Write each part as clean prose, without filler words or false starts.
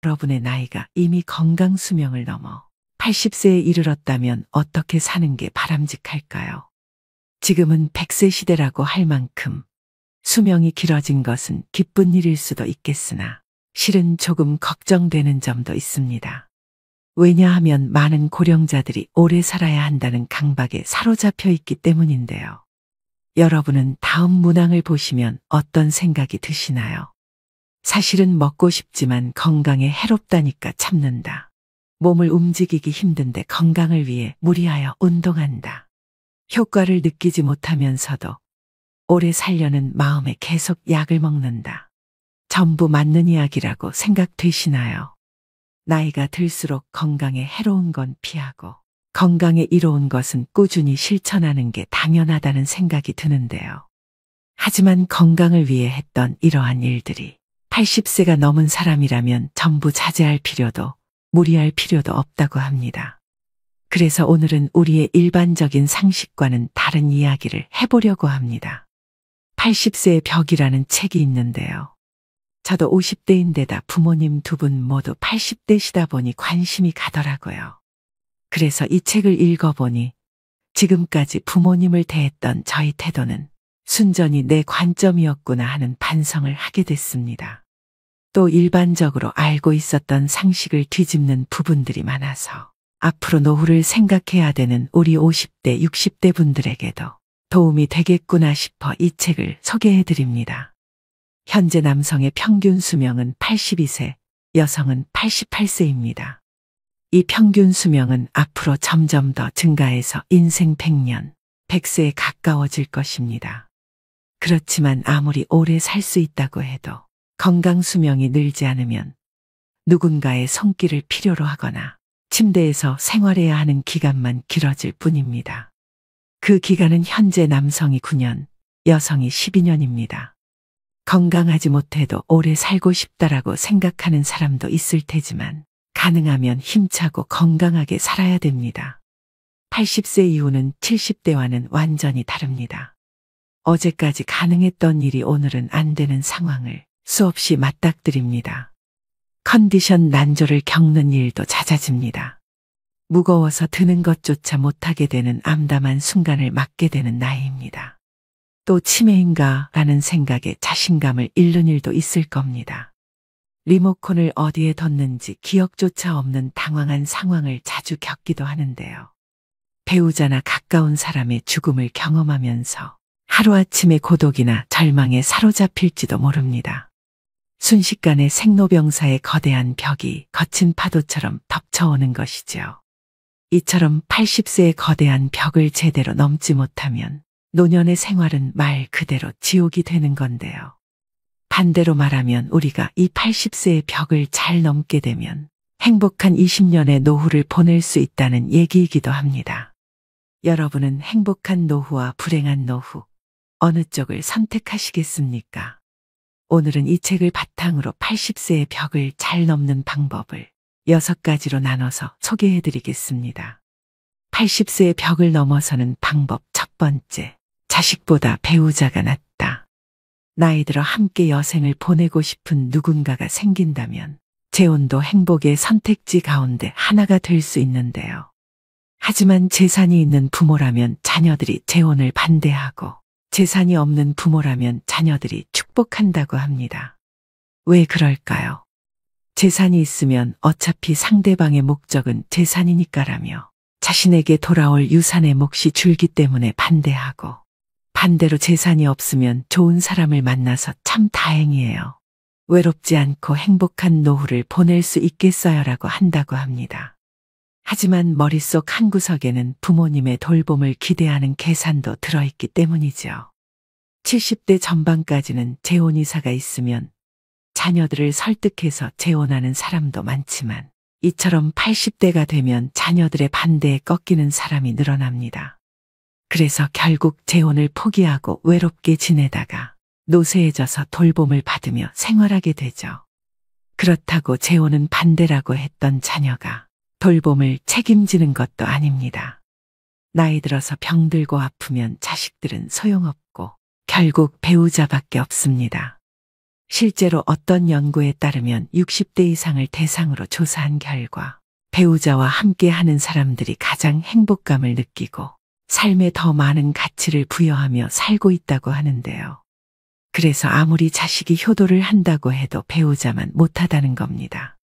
여러분의 나이가 이미 건강 수명을 넘어 80세에 이르렀다면 어떻게 사는 게 바람직할까요? 지금은 100세 시대라고 할 만큼 수명이 길어진 것은 기쁜 일일 수도 있겠으나 실은 조금 걱정되는 점도 있습니다. 왜냐하면 많은 고령자들이 오래 살아야 한다는 강박에 사로잡혀 있기 때문인데요. 여러분은 다음 문항을 보시면 어떤 생각이 드시나요? 사실은 먹고 싶지만 건강에 해롭다니까 참는다. 몸을 움직이기 힘든데 건강을 위해 무리하여 운동한다. 효과를 느끼지 못하면서도 오래 살려는 마음에 계속 약을 먹는다. 전부 맞는 이야기라고 생각되시나요? 나이가 들수록 건강에 해로운 건 피하고 건강에 이로운 것은 꾸준히 실천하는 게 당연하다는 생각이 드는데요. 하지만 건강을 위해 했던 이러한 일들이 80세가 넘은 사람이라면 전부 자제할 필요도 무리할 필요도 없다고 합니다. 그래서 오늘은 우리의 일반적인 상식과는 다른 이야기를 해보려고 합니다. 80세의 벽이라는 책이 있는데요. 저도 50대인데다 부모님 두 분 모두 80대시다 보니 관심이 가더라고요. 그래서 이 책을 읽어보니 지금까지 부모님을 대했던 저희 태도는 순전히 내 관점이었구나 하는 반성을 하게 됐습니다. 또 일반적으로 알고 있었던 상식을 뒤집는 부분들이 많아서 앞으로 노후를 생각해야 되는 우리 50대, 60대 분들에게도 도움이 되겠구나 싶어 이 책을 소개해드립니다. 현재 남성의 평균 수명은 82세, 여성은 88세입니다. 이 평균 수명은 앞으로 점점 더 증가해서 인생 100년, 100세에 가까워질 것입니다. 그렇지만 아무리 오래 살 수 있다고 해도 건강 수명이 늘지 않으면 누군가의 손길을 필요로 하거나 침대에서 생활해야 하는 기간만 길어질 뿐입니다. 그 기간은 현재 남성이 9년, 여성이 12년입니다. 건강하지 못해도 오래 살고 싶다라고 생각하는 사람도 있을 테지만 가능하면 힘차고 건강하게 살아야 됩니다. 80세 이후는 70대와는 완전히 다릅니다. 어제까지 가능했던 일이 오늘은 안 되는 상황을 수없이 맞닥뜨립니다. 컨디션 난조를 겪는 일도 잦아집니다. 무거워서 드는 것조차 못하게 되는 암담한 순간을 맞게 되는 나이입니다. 또 치매인가 라는 생각에 자신감을 잃는 일도 있을 겁니다. 리모컨을 어디에 뒀는지 기억조차 없는 당황한 상황을 자주 겪기도 하는데요. 배우자나 가까운 사람의 죽음을 경험하면서 하루아침에 고독이나 절망에 사로잡힐지도 모릅니다. 순식간에 생로병사의 거대한 벽이 거친 파도처럼 덮쳐오는 것이죠. 이처럼 80세의 거대한 벽을 제대로 넘지 못하면 노년의 생활은 말 그대로 지옥이 되는 건데요. 반대로 말하면 우리가 이 80세의 벽을 잘 넘게 되면 행복한 20년의 노후를 보낼 수 있다는 얘기이기도 합니다. 여러분은 행복한 노후와 불행한 노후, 어느 쪽을 선택하시겠습니까? 오늘은 이 책을 바탕으로 80세의 벽을 잘 넘는 방법을 6가지로 나눠서 소개해드리겠습니다. 80세의 벽을 넘어서는 방법 첫 번째, 자식보다 배우자가 낫다. 나이 들어 함께 여생을 보내고 싶은 누군가가 생긴다면 재혼도 행복의 선택지 가운데 하나가 될 수 있는데요. 하지만 재산이 있는 부모라면 자녀들이 재혼을 반대하고 재산이 없는 부모라면 자녀들이 축복한다고 합니다. 왜 그럴까요? 재산이 있으면 어차피 상대방의 목적은 재산이니까라며 자신에게 돌아올 유산의 몫이 줄기 때문에 반대하고, 반대로 재산이 없으면 좋은 사람을 만나서 참 다행이에요. 외롭지 않고 행복한 노후를 보낼 수 있겠어요라고 한다고 합니다. 하지만 머릿속 한구석에는 부모님의 돌봄을 기대하는 계산도 들어있기 때문이죠. 70대 전반까지는 재혼 이사가 있으면 자녀들을 설득해서 재혼하는 사람도 많지만 이처럼 80대가 되면 자녀들의 반대에 꺾이는 사람이 늘어납니다. 그래서 결국 재혼을 포기하고 외롭게 지내다가 노쇠해져서 돌봄을 받으며 생활하게 되죠. 그렇다고 재혼은 반대라고 했던 자녀가 돌봄을 책임지는 것도 아닙니다. 나이 들어서 병들고 아프면 자식들은 소용없고 결국 배우자밖에 없습니다. 실제로 어떤 연구에 따르면 60대 이상을 대상으로 조사한 결과 배우자와 함께 하는 사람들이 가장 행복감을 느끼고 삶에 더 많은 가치를 부여하며 살고 있다고 하는데요. 그래서 아무리 자식이 효도를 한다고 해도 배우자만 못하다는 겁니다.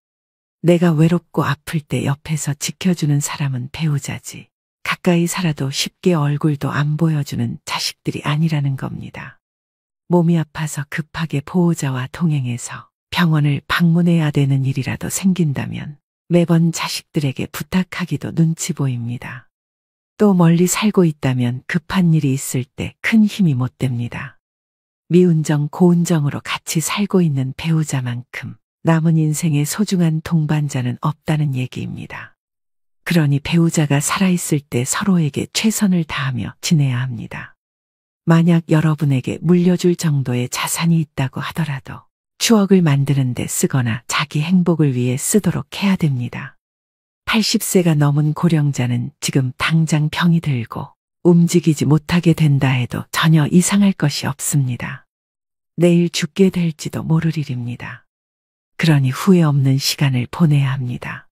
내가 외롭고 아플 때 옆에서 지켜주는 사람은 배우자지. 가까이 살아도 쉽게 얼굴도 안 보여주는 자식들이 아니라는 겁니다. 몸이 아파서 급하게 보호자와 동행해서 병원을 방문해야 되는 일이라도 생긴다면 매번 자식들에게 부탁하기도 눈치 보입니다. 또 멀리 살고 있다면 급한 일이 있을 때 큰 힘이 못 됩니다. 미운정 고운정으로 같이 살고 있는 배우자만큼 남은 인생의 소중한 동반자는 없다는 얘기입니다. 그러니 배우자가 살아있을 때 서로에게 최선을 다하며 지내야 합니다. 만약 여러분에게 물려줄 정도의 자산이 있다고 하더라도 추억을 만드는 데 쓰거나 자기 행복을 위해 쓰도록 해야 됩니다. 80세가 넘은 고령자는 지금 당장 병이 들고 움직이지 못하게 된다 해도 전혀 이상할 것이 없습니다. 내일 죽게 될지도 모를 일입니다. 그러니 후회 없는 시간을 보내야 합니다.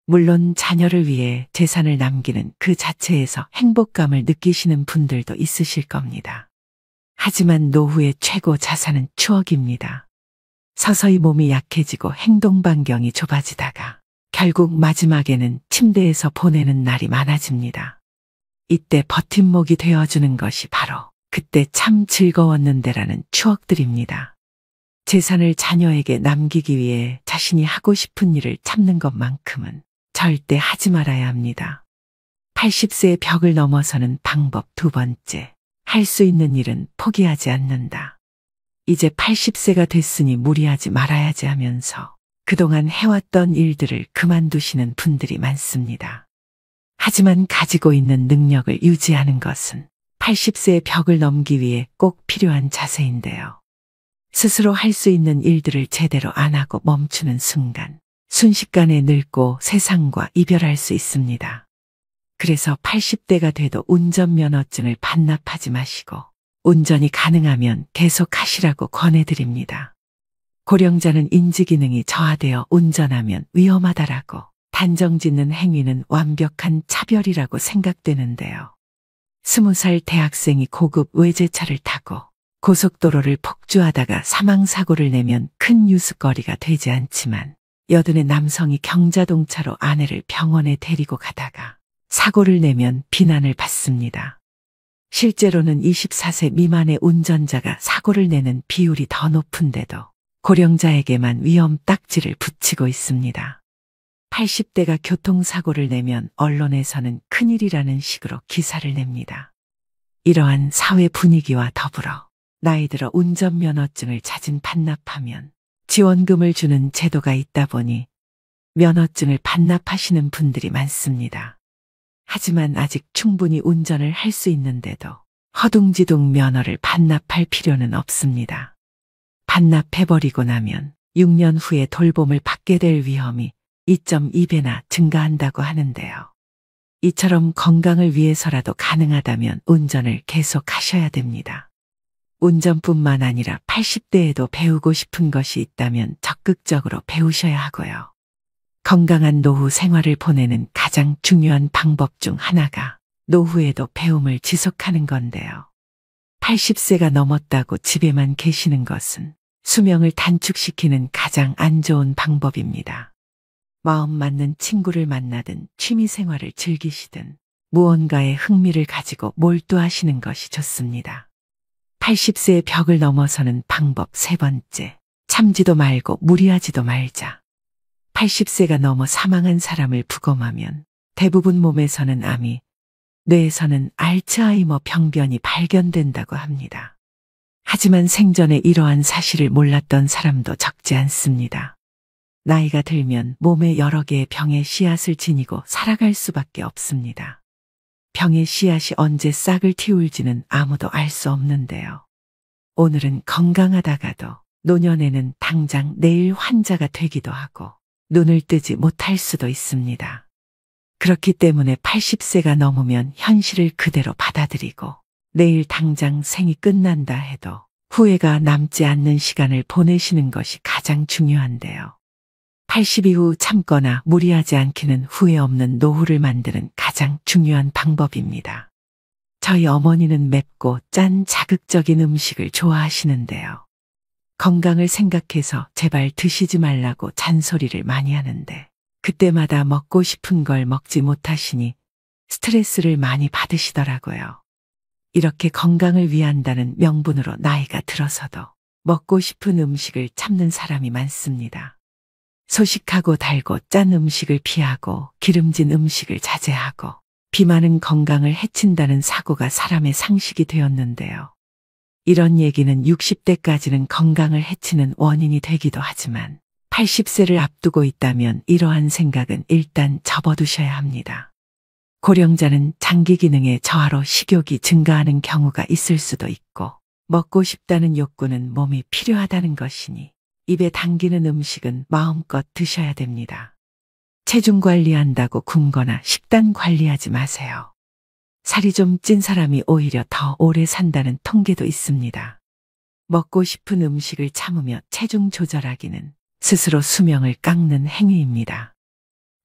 물론 자녀를 위해 재산을 남기는 그 자체에서 행복감을 느끼시는 분들도 있으실 겁니다. 하지만 노후의 최고 자산은 추억입니다. 서서히 몸이 약해지고 행동 반경이 좁아지다가 결국 마지막에는 침대에서 보내는 날이 많아집니다. 이때 버팀목이 되어주는 것이 바로 그때 참 즐거웠는데라는 추억들입니다. 재산을 자녀에게 남기기 위해 자신이 하고 싶은 일을 참는 것만큼은 절대 하지 말아야 합니다. 80세의 벽을 넘어서는 방법 두 번째, 할 수 있는 일은 포기하지 않는다. 이제 80세가 됐으니 무리하지 말아야지 하면서 그동안 해왔던 일들을 그만두시는 분들이 많습니다. 하지만 가지고 있는 능력을 유지하는 것은 80세의 벽을 넘기 위해 꼭 필요한 자세인데요. 스스로 할 수 있는 일들을 제대로 안 하고 멈추는 순간 순식간에 늙고 세상과 이별할 수 있습니다. 그래서 80대가 돼도 운전면허증을 반납하지 마시고 운전이 가능하면 계속 하시라고 권해드립니다. 고령자는 인지기능이 저하되어 운전하면 위험하다라고 단정짓는 행위는 완벽한 차별이라고 생각되는데요. 20살 대학생이 고급 외제차를 타고 고속도로를 폭주하다가 사망사고를 내면 큰 뉴스거리가 되지 않지만 여든의 남성이 경자동차로 아내를 병원에 데리고 가다가 사고를 내면 비난을 받습니다. 실제로는 24세 미만의 운전자가 사고를 내는 비율이 더 높은데도 고령자에게만 위험 딱지를 붙이고 있습니다. 80대가 교통사고를 내면 언론에서는 큰일이라는 식으로 기사를 냅니다. 이러한 사회 분위기와 더불어 나이 들어 운전면허증을 자진 반납하면 지원금을 주는 제도가 있다 보니 면허증을 반납하시는 분들이 많습니다. 하지만 아직 충분히 운전을 할 수 있는데도 허둥지둥 면허를 반납할 필요는 없습니다. 반납해버리고 나면 6년 후에 돌봄을 받게 될 위험이 2.2배나 증가한다고 하는데요. 이처럼 건강을 위해서라도 가능하다면 운전을 계속 하셔야 됩니다. 운전뿐만 아니라 80대에도 배우고 싶은 것이 있다면 적극적으로 배우셔야 하고요. 건강한 노후 생활을 보내는 가장 중요한 방법 중 하나가 노후에도 배움을 지속하는 건데요. 80세가 넘었다고 집에만 계시는 것은 수명을 단축시키는 가장 안 좋은 방법입니다. 마음 맞는 친구를 만나든 취미 생활을 즐기시든 무언가에 흥미를 가지고 몰두하시는 것이 좋습니다. 80세의 벽을 넘어서는 방법 세 번째, 참지도 말고 무리하지도 말자. 80세가 넘어 사망한 사람을 부검하면 대부분 몸에서는 암이, 뇌에서는 알츠하이머 병변이 발견된다고 합니다. 하지만 생전에 이러한 사실을 몰랐던 사람도 적지 않습니다. 나이가 들면 몸에 여러 개의 병의 씨앗을 지니고 살아갈 수밖에 없습니다. 병의 씨앗이 언제 싹을 틔울지는 아무도 알 수 없는데요. 오늘은 건강하다가도 노년에는 당장 내일 환자가 되기도 하고 눈을 뜨지 못할 수도 있습니다. 그렇기 때문에 80세가 넘으면 현실을 그대로 받아들이고 내일 당장 생이 끝난다 해도 후회가 남지 않는 시간을 보내시는 것이 가장 중요한데요. 80 이후 참거나 무리하지 않기는 후회 없는 노후를 만드는 가장 중요한 방법입니다. 저희 어머니는 맵고 짠 자극적인 음식을 좋아하시는데요. 건강을 생각해서 제발 드시지 말라고 잔소리를 많이 하는데 그때마다 먹고 싶은 걸 먹지 못하시니 스트레스를 많이 받으시더라고요. 이렇게 건강을 위한다는 명분으로 나이가 들어서도 먹고 싶은 음식을 참는 사람이 많습니다. 소식하고 달고 짠 음식을 피하고 기름진 음식을 자제하고 비만은 건강을 해친다는 사고가 사람의 상식이 되었는데요. 이런 얘기는 60대까지는 건강을 해치는 원인이 되기도 하지만 80세를 앞두고 있다면 이러한 생각은 일단 접어두셔야 합니다. 고령자는 장기 기능의 저하로 식욕이 증가하는 경우가 있을 수도 있고 먹고 싶다는 욕구는 몸이 필요하다는 것이니 입에 당기는 음식은 마음껏 드셔야 됩니다. 체중 관리한다고 굶거나 식단 관리하지 마세요. 살이 좀 찐 사람이 오히려 더 오래 산다는 통계도 있습니다. 먹고 싶은 음식을 참으며 체중 조절하기는 스스로 수명을 깎는 행위입니다.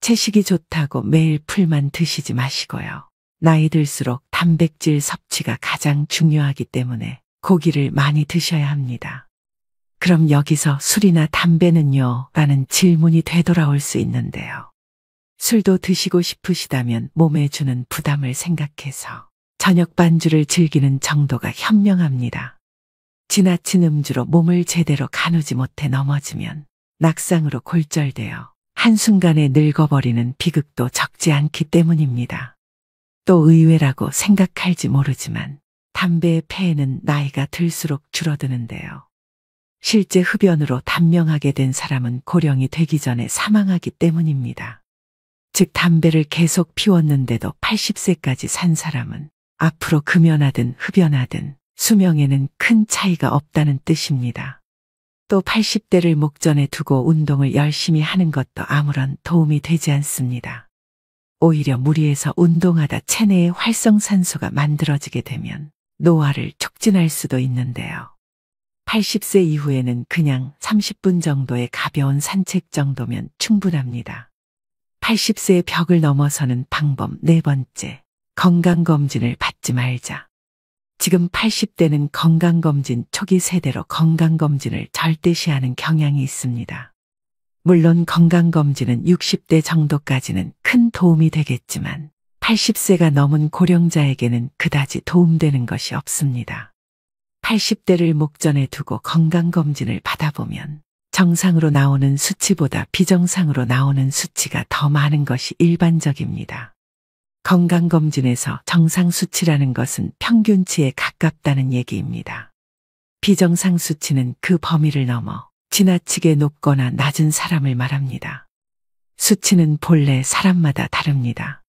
채식이 좋다고 매일 풀만 드시지 마시고요. 나이 들수록 단백질 섭취가 가장 중요하기 때문에 고기를 많이 드셔야 합니다. 그럼 여기서 술이나 담배는요? 라는 질문이 되돌아올 수 있는데요. 술도 드시고 싶으시다면 몸에 주는 부담을 생각해서 저녁 반주를 즐기는 정도가 현명합니다. 지나친 음주로 몸을 제대로 가누지 못해 넘어지면 낙상으로 골절되어 한순간에 늙어버리는 비극도 적지 않기 때문입니다. 또 의외라고 생각할지 모르지만 담배의 폐해는 나이가 들수록 줄어드는데요. 실제 흡연으로 단명하게 된 사람은 고령이 되기 전에 사망하기 때문입니다. 즉 담배를 계속 피웠는데도 80세까지 산 사람은 앞으로 금연하든 흡연하든 수명에는 큰 차이가 없다는 뜻입니다. 또 80대를 목전에 두고 운동을 열심히 하는 것도 아무런 도움이 되지 않습니다. 오히려 무리해서 운동하다 체내에 활성산소가 만들어지게 되면 노화를 촉진할 수도 있는데요. 80세 이후에는 그냥 30분 정도의 가벼운 산책 정도면 충분합니다. 80세의 벽을 넘어서는 방법 네 번째, 건강검진을 받지 말자. 지금 80대는 건강검진 초기 세대로 건강검진을 절대시하는 경향이 있습니다. 물론 건강검진은 60대 정도까지는 큰 도움이 되겠지만 80세가 넘은 고령자에게는 그다지 도움되는 것이 없습니다. 80대를 목전에 두고 건강검진을 받아보면 정상으로 나오는 수치보다 비정상으로 나오는 수치가 더 많은 것이 일반적입니다. 건강검진에서 정상 수치라는 것은 평균치에 가깝다는 얘기입니다. 비정상 수치는 그 범위를 넘어 지나치게 높거나 낮은 사람을 말합니다. 수치는 본래 사람마다 다릅니다.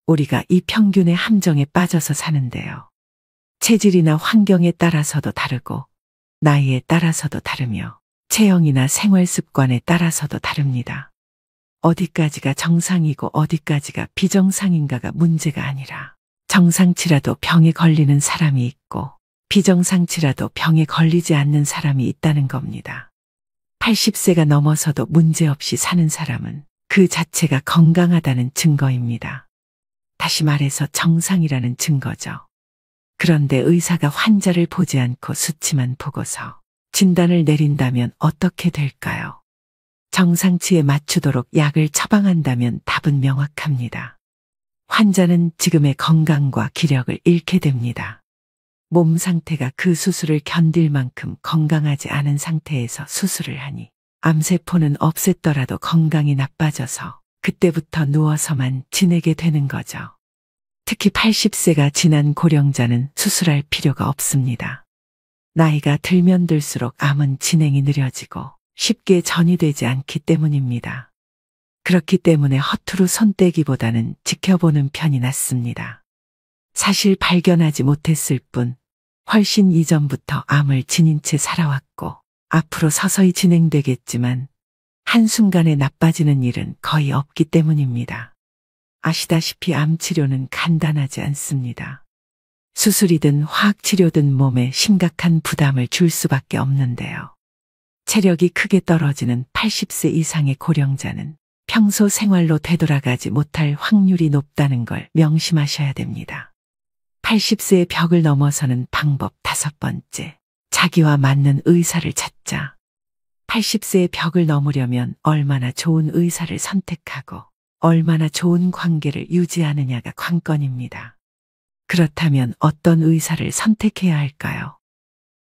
우리가 이 평균의 함정에 빠져서 사는데요. 체질이나 환경에 따라서도 다르고 나이에 따라서도 다르며 체형이나 생활 습관에 따라서도 다릅니다. 어디까지가 정상이고 어디까지가 비정상인가가 문제가 아니라 정상치라도 병에 걸리는 사람이 있고 비정상치라도 병에 걸리지 않는 사람이 있다는 겁니다. 80세가 넘어서도 문제없이 사는 사람은 그 자체가 건강하다는 증거입니다. 다시 말해서 정상이라는 증거죠. 그런데 의사가 환자를 보지 않고 수치만 보고서 진단을 내린다면 어떻게 될까요? 정상치에 맞추도록 약을 처방한다면 답은 명확합니다. 환자는 지금의 건강과 기력을 잃게 됩니다. 몸 상태가 그 수술을 견딜 만큼 건강하지 않은 상태에서 수술을 하니 암세포는 없앴더라도 건강이 나빠져서 그때부터 누워서만 지내게 되는 거죠. 특히 80세가 지난 고령자는 수술할 필요가 없습니다. 나이가 들면 들수록 암은 진행이 느려지고 쉽게 전이되지 않기 때문입니다. 그렇기 때문에 허투루 손떼기보다는 지켜보는 편이 낫습니다. 사실 발견하지 못했을 뿐 훨씬 이전부터 암을 지닌 채 살아왔고 앞으로 서서히 진행되겠지만 한순간에 나빠지는 일은 거의 없기 때문입니다. 아시다시피 암 치료는 간단하지 않습니다. 수술이든 화학치료든 몸에 심각한 부담을 줄 수밖에 없는데요. 체력이 크게 떨어지는 80세 이상의 고령자는 평소 생활로 되돌아가지 못할 확률이 높다는 걸 명심하셔야 됩니다. 80세의 벽을 넘어서는 방법 5번째. 자기와 맞는 의사를 찾자. 80세의 벽을 넘으려면 얼마나 좋은 의사를 선택하고 얼마나 좋은 관계를 유지하느냐가 관건입니다. 그렇다면 어떤 의사를 선택해야 할까요?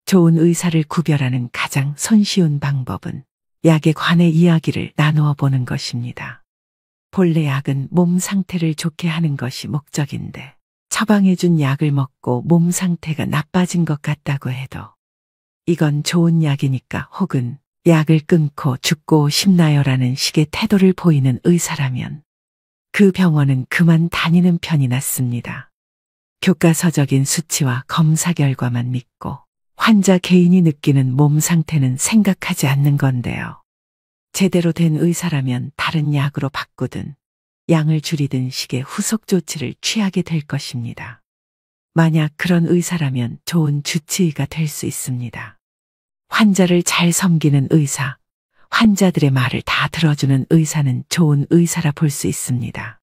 좋은 의사를 구별하는 가장 손쉬운 방법은 약에 관해 이야기를 나누어 보는 것입니다. 본래 약은 몸 상태를 좋게 하는 것이 목적인데 처방해준 약을 먹고 몸 상태가 나빠진 것 같다고 해도 이건 좋은 약이니까 혹은 약을 끊고 죽고 싶나요라는 식의 태도를 보이는 의사라면 그 병원은 그만 다니는 편이 낫습니다. 교과서적인 수치와 검사 결과만 믿고 환자 개인이 느끼는 몸 상태는 생각하지 않는 건데요. 제대로 된 의사라면 다른 약으로 바꾸든 양을 줄이든 식의 후속 조치를 취하게 될 것입니다. 만약 그런 의사라면 좋은 주치의가 될 수 있습니다. 환자를 잘 섬기는 의사, 환자들의 말을 다 들어주는 의사는 좋은 의사라 볼 수 있습니다.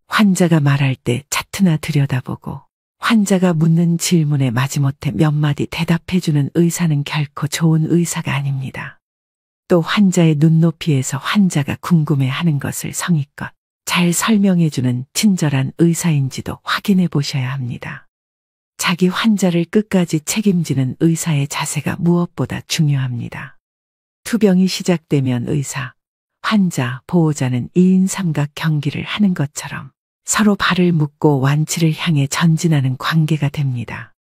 환자가 말할 때 차트나 들여다보고 환자가 묻는 질문에 마지못해 몇 마디 대답해주는 의사는 결코 좋은 의사가 아닙니다. 또 환자의 눈높이에서 환자가 궁금해하는 것을 성의껏 잘 설명해주는 친절한 의사인지도 확인해 보셔야 합니다. 자기 환자를 끝까지 책임지는 의사의 자세가 무엇보다 중요합니다. 투병이 시작되면 의사, 환자, 보호자는 2인 삼각 경기를 하는 것처럼 서로 발을 묶고 완치를 향해 전진하는 관계가 됩니다.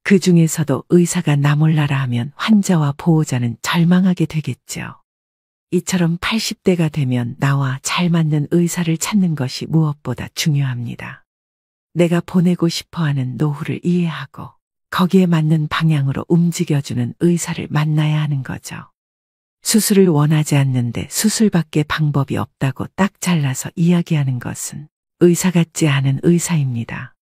그 중에서도 의사가 나 몰라라 하면 환자와 보호자는 절망하게 되겠죠. 이처럼 80대가 되면 나와 잘 맞는 의사를 찾는 것이 무엇보다 중요합니다. 내가 보내고 싶어하는 노후를 이해하고 거기에 맞는 방향으로 움직여주는 의사를 만나야 하는 거죠. 수술을 원하지 않는데 수술밖에 방법이 없다고 딱 잘라서 이야기하는 것은 의사 같지 않은 의사입니다.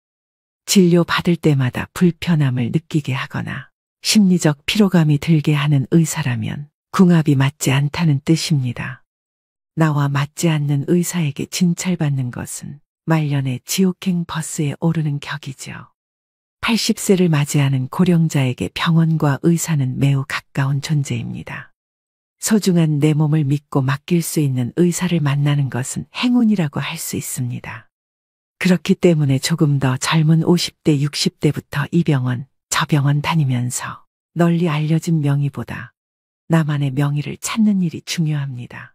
진료 받을 때마다 불편함을 느끼게 하거나 심리적 피로감이 들게 하는 의사라면 궁합이 맞지 않다는 뜻입니다. 나와 맞지 않는 의사에게 진찰받는 것은 말년에 지옥행 버스에 오르는 격이죠. 80세를 맞이하는 고령자에게 병원과 의사는 매우 가까운 존재입니다. 소중한 내 몸을 믿고 맡길 수 있는 의사를 만나는 것은 행운이라고 할 수 있습니다. 그렇기 때문에 조금 더 젊은 50대, 60대부터 이 병원, 저 병원 다니면서 널리 알려진 명의보다 나만의 명의를 찾는 일이 중요합니다.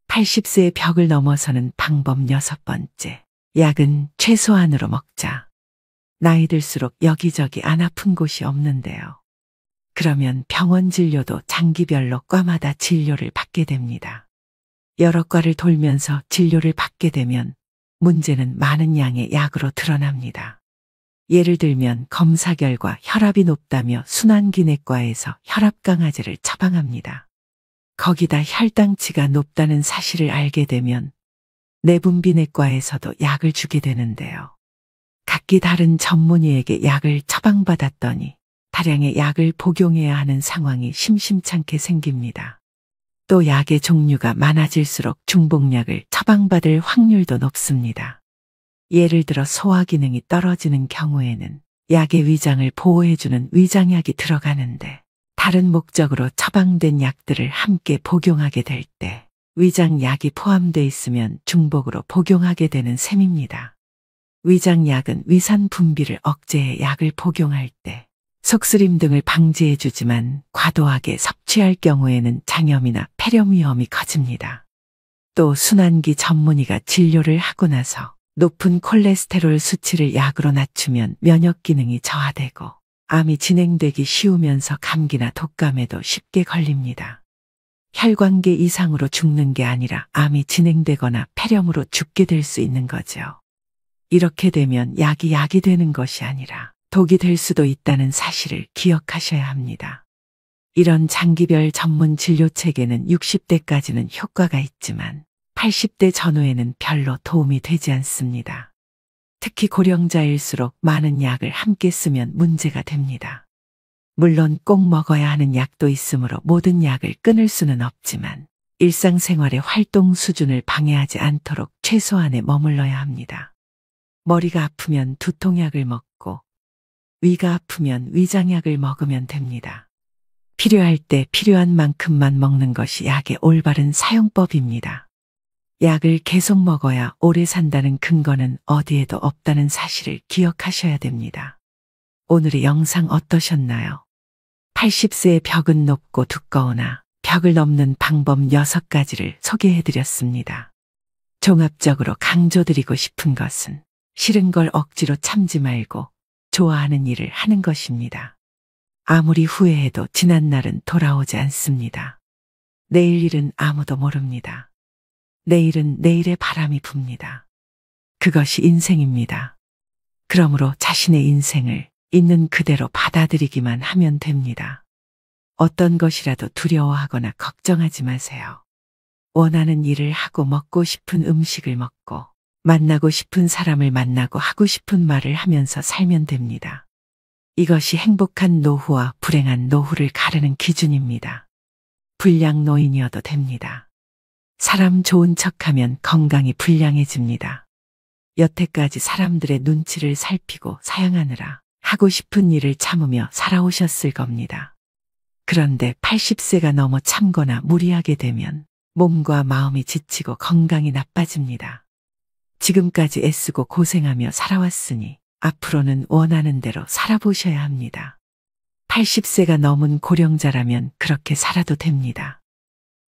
80세의 벽을 넘어서는 방법 6번째. 약은 최소한으로 먹자. 나이 들수록 여기저기 안 아픈 곳이 없는데요. 그러면 병원 진료도 장기별로 과마다 진료를 받게 됩니다. 여러 과를 돌면서 진료를 받게 되면 문제는 많은 양의 약으로 드러납니다. 예를 들면 검사 결과 혈압이 높다며 순환기내과에서 혈압 강화제를 처방합니다. 거기다 혈당치가 높다는 사실을 알게 되면 내분비내과에서도 약을 주게 되는데요. 각기 다른 전문의에게 약을 처방받았더니 다량의 약을 복용해야 하는 상황이 심심찮게 생깁니다. 또 약의 종류가 많아질수록 중복약을 처방받을 확률도 높습니다. 예를 들어 소화 기능이 떨어지는 경우에는 약의 위장을 보호해주는 위장약이 들어가는데 다른 목적으로 처방된 약들을 함께 복용하게 될 때 위장약이 포함되어 있으면 중복으로 복용하게 되는 셈입니다. 위장약은 위산 분비를 억제해 약을 복용할 때 속쓰림 등을 방지해 주지만 과도하게 섭취할 경우에는 장염이나 폐렴 위험이 커집니다. 또 순환기 전문의가 진료를 하고 나서 높은 콜레스테롤 수치를 약으로 낮추면 면역 기능이 저하되고 암이 진행되기 쉬우면서 감기나 독감에도 쉽게 걸립니다. 혈관계 이상으로 죽는 게 아니라 암이 진행되거나 폐렴으로 죽게 될 수 있는 거죠. 이렇게 되면 약이 되는 것이 아니라 독이 될 수도 있다는 사실을 기억하셔야 합니다. 이런 장기별 전문 진료 체계는 60대까지는 효과가 있지만 80대 전후에는 별로 도움이 되지 않습니다. 특히 고령자일수록 많은 약을 함께 쓰면 문제가 됩니다. 물론 꼭 먹어야 하는 약도 있으므로 모든 약을 끊을 수는 없지만 일상생활의 활동 수준을 방해하지 않도록 최소한에 머물러야 합니다. 머리가 아프면 두통약을 먹고 위가 아프면 위장약을 먹으면 됩니다. 필요할 때 필요한 만큼만 먹는 것이 약의 올바른 사용법입니다. 약을 계속 먹어야 오래 산다는 근거는 어디에도 없다는 사실을 기억하셔야 됩니다. 오늘의 영상 어떠셨나요? 80세의 벽은 높고 두꺼우나 벽을 넘는 방법 6가지를 소개해드렸습니다. 종합적으로 강조드리고 싶은 것은 싫은 걸 억지로 참지 말고 좋아하는 일을 하는 것입니다. 아무리 후회해도 지난 날은 돌아오지 않습니다. 내일 일은 아무도 모릅니다. 내일은 내일의 바람이 붑니다. 그것이 인생입니다. 그러므로 자신의 인생을 있는 그대로 받아들이기만 하면 됩니다. 어떤 것이라도 두려워하거나 걱정하지 마세요. 원하는 일을 하고 먹고 싶은 음식을 먹고 만나고 싶은 사람을 만나고 하고 싶은 말을 하면서 살면 됩니다. 이것이 행복한 노후와 불행한 노후를 가르는 기준입니다. 불량 노인이어도 됩니다. 사람 좋은 척하면 건강이 불량해집니다. 여태까지 사람들의 눈치를 살피고 사양하느라 하고 싶은 일을 참으며 살아오셨을 겁니다. 그런데 80세가 넘어 참거나 무리하게 되면 몸과 마음이 지치고 건강이 나빠집니다. 지금까지 애쓰고 고생하며 살아왔으니 앞으로는 원하는 대로 살아보셔야 합니다. 80세가 넘은 고령자라면 그렇게 살아도 됩니다.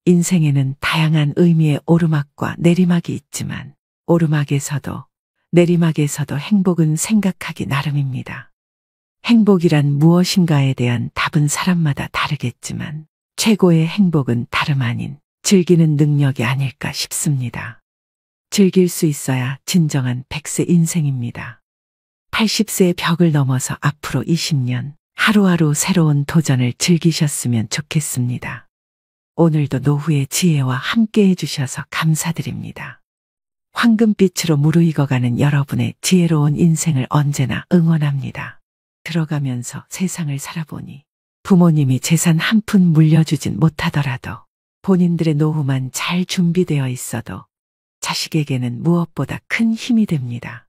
인생에는 다양한 의미의 오르막과 내리막이 있지만 오르막에서도 내리막에서도 행복은 생각하기 나름입니다. 행복이란 무엇인가에 대한 답은 사람마다 다르겠지만 최고의 행복은 다름 아닌 즐기는 능력이 아닐까 싶습니다. 즐길 수 있어야 진정한 100세 인생입니다. 80세의 벽을 넘어서 앞으로 20년 하루하루 새로운 도전을 즐기셨으면 좋겠습니다. 오늘도 노후의 지혜와 함께 해주셔서 감사드립니다. 황금빛으로 무르익어가는 여러분의 지혜로운 인생을 언제나 응원합니다. 들어가면서 세상을 살아보니 부모님이 재산 한 푼 물려주진 못하더라도 본인들의 노후만 잘 준비되어 있어도 자식에게는 무엇보다 큰 힘이 됩니다.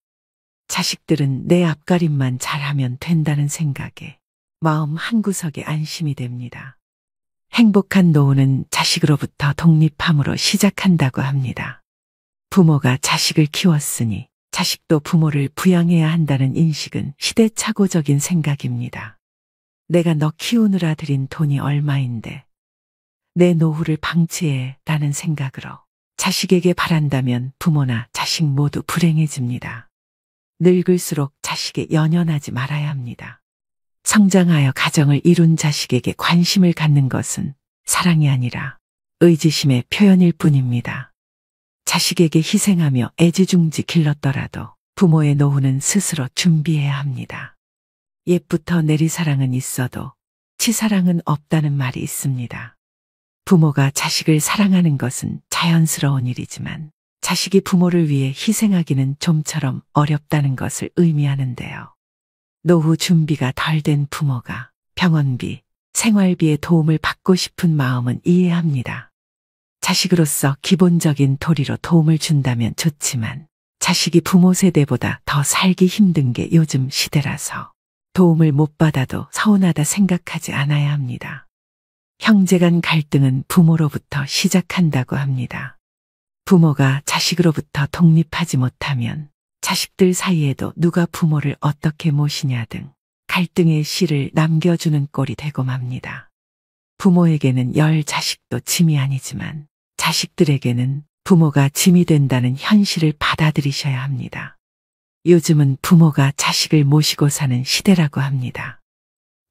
자식들은 내 앞가림만 잘하면 된다는 생각에 마음 한구석에 안심이 됩니다. 행복한 노후는 자식으로부터 독립함으로 시작한다고 합니다. 부모가 자식을 키웠으니 자식도 부모를 부양해야 한다는 인식은 시대착오적인 생각입니다. 내가 너 키우느라 들인 돈이 얼마인데 내 노후를 방치해 라는 생각으로 자식에게 바란다면 부모나 자식 모두 불행해집니다. 늙을수록 자식에 연연하지 말아야 합니다. 성장하여 가정을 이룬 자식에게 관심을 갖는 것은 사랑이 아니라 의지심의 표현일 뿐입니다. 자식에게 희생하며 애지중지 길렀더라도 부모의 노후는 스스로 준비해야 합니다. 옛부터 내리사랑은 있어도 치사랑은 없다는 말이 있습니다. 부모가 자식을 사랑하는 것은 자연스러운 일이지만 자식이 부모를 위해 희생하기는 좀처럼 어렵다는 것을 의미하는데요. 노후 준비가 덜 된 부모가 병원비, 생활비의 도움을 받고 싶은 마음은 이해합니다. 자식으로서 기본적인 도리로 도움을 준다면 좋지만 자식이 부모 세대보다 더 살기 힘든 게 요즘 시대라서 도움을 못 받아도 서운하다 생각하지 않아야 합니다. 형제 간 갈등은 부모로부터 시작한다고 합니다. 부모가 자식으로부터 독립하지 못하면 자식들 사이에도 누가 부모를 어떻게 모시냐 등 갈등의 씨를 남겨주는 꼴이 되고 맙니다. 부모에게는 열 자식도 짐이 아니지만 자식들에게는 부모가 짐이 된다는 현실을 받아들이셔야 합니다. 요즘은 부모가 자식을 모시고 사는 시대라고 합니다.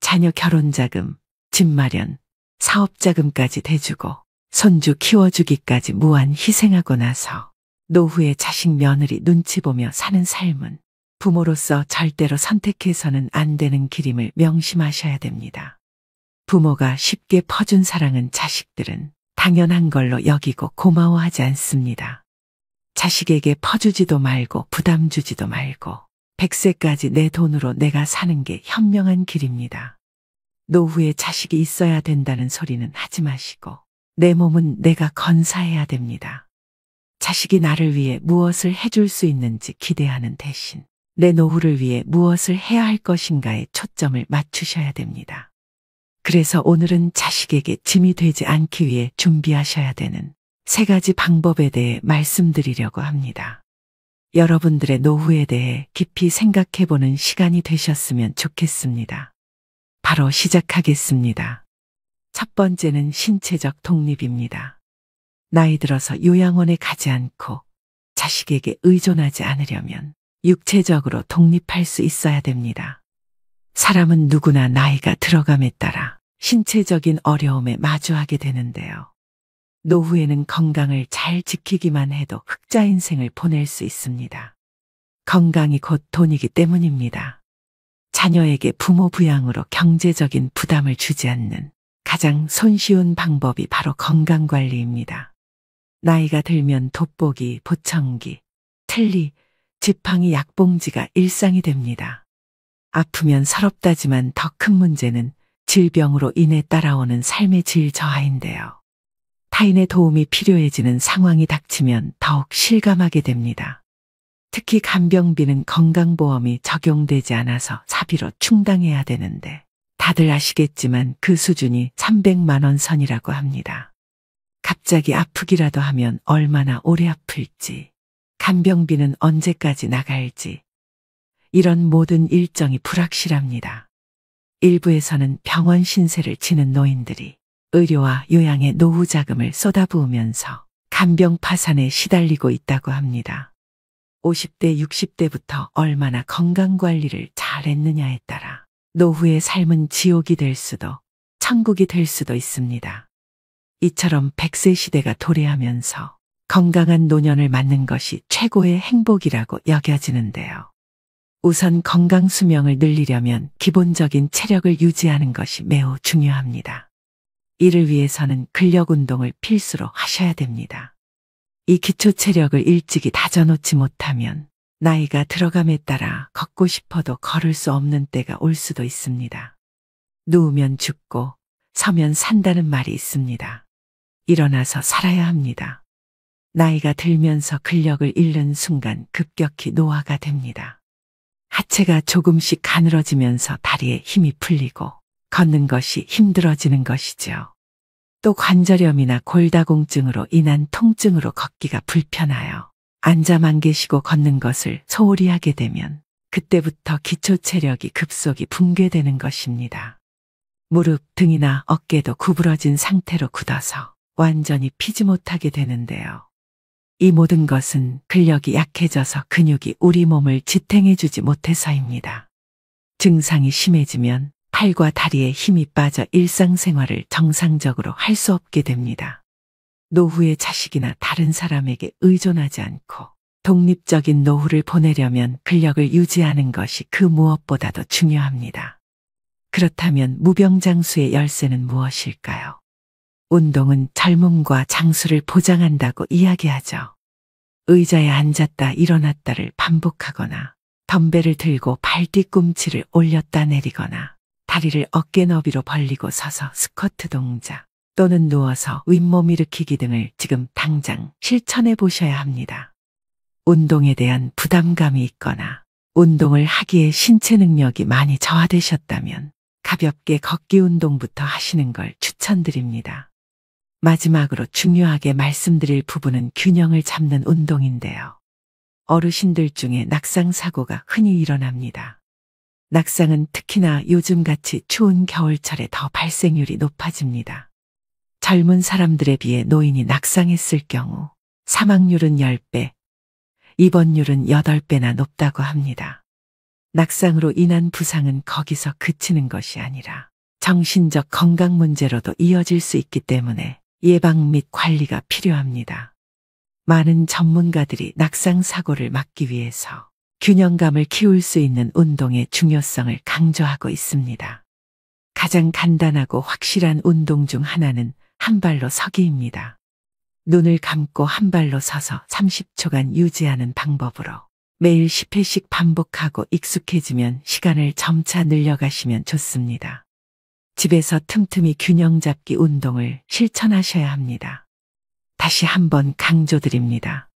자녀 결혼자금, 집 마련, 사업자금까지 대주고 손주 키워주기까지 무한 희생하고 나서 노후에 자식 며느리 눈치 보며 사는 삶은 부모로서 절대로 선택해서는 안 되는 길임을 명심하셔야 됩니다. 부모가 쉽게 퍼준 사랑은 자식들은 당연한 걸로 여기고 고마워하지 않습니다. 자식에게 퍼주지도 말고 부담 주지도 말고 100세까지 내 돈으로 내가 사는 게 현명한 길입니다. 노후에 자식이 있어야 된다는 소리는 하지 마시고 내 몸은 내가 건사해야 됩니다. 자식이 나를 위해 무엇을 해줄 수 있는지 기대하는 대신 내 노후를 위해 무엇을 해야 할 것인가에 초점을 맞추셔야 됩니다. 그래서 오늘은 자식에게 짐이 되지 않기 위해 준비하셔야 되는 3가지 방법에 대해 말씀드리려고 합니다. 여러분들의 노후에 대해 깊이 생각해보는 시간이 되셨으면 좋겠습니다. 바로 시작하겠습니다. 첫 번째는 신체적 독립입니다. 나이 들어서 요양원에 가지 않고 자식에게 의존하지 않으려면 육체적으로 독립할 수 있어야 됩니다. 사람은 누구나 나이가 들어감에 따라 신체적인 어려움에 마주하게 되는데요. 노후에는 건강을 잘 지키기만 해도 흑자 인생을 보낼 수 있습니다. 건강이 곧 돈이기 때문입니다. 자녀에게 부모 부양으로 경제적인 부담을 주지 않는 가장 손쉬운 방법이 바로 건강관리입니다. 나이가 들면 돋보기, 보청기, 틀니, 지팡이, 약봉지가 일상이 됩니다. 아프면 서럽다지만 더 큰 문제는 질병으로 인해 따라오는 삶의 질 저하인데요. 타인의 도움이 필요해지는 상황이 닥치면 더욱 실감하게 됩니다. 특히 간병비는 건강보험이 적용되지 않아서 사비로 충당해야 되는데 다들 아시겠지만 그 수준이 300만 원 선이라고 합니다. 갑자기 아프기라도 하면 얼마나 오래 아플지, 간병비는 언제까지 나갈지, 이런 모든 일정이 불확실합니다. 일부에서는 병원 신세를 지는 노인들이 의료와 요양에 노후 자금을 쏟아부으면서 간병 파산에 시달리고 있다고 합니다. 50대, 60대부터 얼마나 건강관리를 잘했느냐에 따라 노후의 삶은 지옥이 될 수도 천국이 될 수도 있습니다. 이처럼 100세 시대가 도래하면서 건강한 노년을 맞는 것이 최고의 행복이라고 여겨지는데요. 우선 건강 수명을 늘리려면 기본적인 체력을 유지하는 것이 매우 중요합니다. 이를 위해서는 근력 운동을 필수로 하셔야 됩니다. 이 기초 체력을 일찍이 다져놓지 못하면 나이가 들어감에 따라 걷고 싶어도 걸을 수 없는 때가 올 수도 있습니다. 누우면 죽고 서면 산다는 말이 있습니다. 일어나서 살아야 합니다. 나이가 들면서 근력을 잃는 순간 급격히 노화가 됩니다. 하체가 조금씩 가늘어지면서 다리에 힘이 풀리고 걷는 것이 힘들어지는 것이죠. 또 관절염이나 골다공증으로 인한 통증으로 걷기가 불편하여 앉아만 계시고 걷는 것을 소홀히 하게 되면 그때부터 기초 체력이 급속히 붕괴되는 것입니다. 무릎, 등이나 어깨도 구부러진 상태로 굳어서 완전히 피지 못하게 되는데요. 이 모든 것은 근력이 약해져서 근육이 우리 몸을 지탱해주지 못해서입니다. 증상이 심해지면 팔과 다리에 힘이 빠져 일상생활을 정상적으로 할 수 없게 됩니다. 노후에 자식이나 다른 사람에게 의존하지 않고 독립적인 노후를 보내려면 근력을 유지하는 것이 그 무엇보다도 중요합니다. 그렇다면 무병장수의 열쇠는 무엇일까요? 운동은 젊음과 장수를 보장한다고 이야기하죠. 의자에 앉았다 일어났다를 반복하거나 덤벨을 들고 발 뒤꿈치를 올렸다 내리거나 다리를 어깨 너비로 벌리고 서서 스쿼트 동작 또는 누워서 윗몸 일으키기 등을 지금 당장 실천해 보셔야 합니다. 운동에 대한 부담감이 있거나 운동을 하기에 신체 능력이 많이 저하되셨다면 가볍게 걷기 운동부터 하시는 걸 추천드립니다. 마지막으로 중요하게 말씀드릴 부분은 균형을 잡는 운동인데요. 어르신들 중에 낙상 사고가 흔히 일어납니다. 낙상은 특히나 요즘같이 추운 겨울철에 더 발생률이 높아집니다. 젊은 사람들에 비해 노인이 낙상했을 경우 사망률은 10배, 입원율은 8배나 높다고 합니다. 낙상으로 인한 부상은 거기서 그치는 것이 아니라 정신적 건강 문제로도 이어질 수 있기 때문에 예방 및 관리가 필요합니다. 많은 전문가들이 낙상 사고를 막기 위해서 균형감을 키울 수 있는 운동의 중요성을 강조하고 있습니다. 가장 간단하고 확실한 운동 중 하나는 한 발로 서기입니다. 눈을 감고 한 발로 서서 30초간 유지하는 방법으로 매일 10회씩 반복하고 익숙해지면 시간을 점차 늘려가시면 좋습니다. 집에서 틈틈이 균형 잡기 운동을 실천하셔야 합니다. 다시 한번 강조드립니다.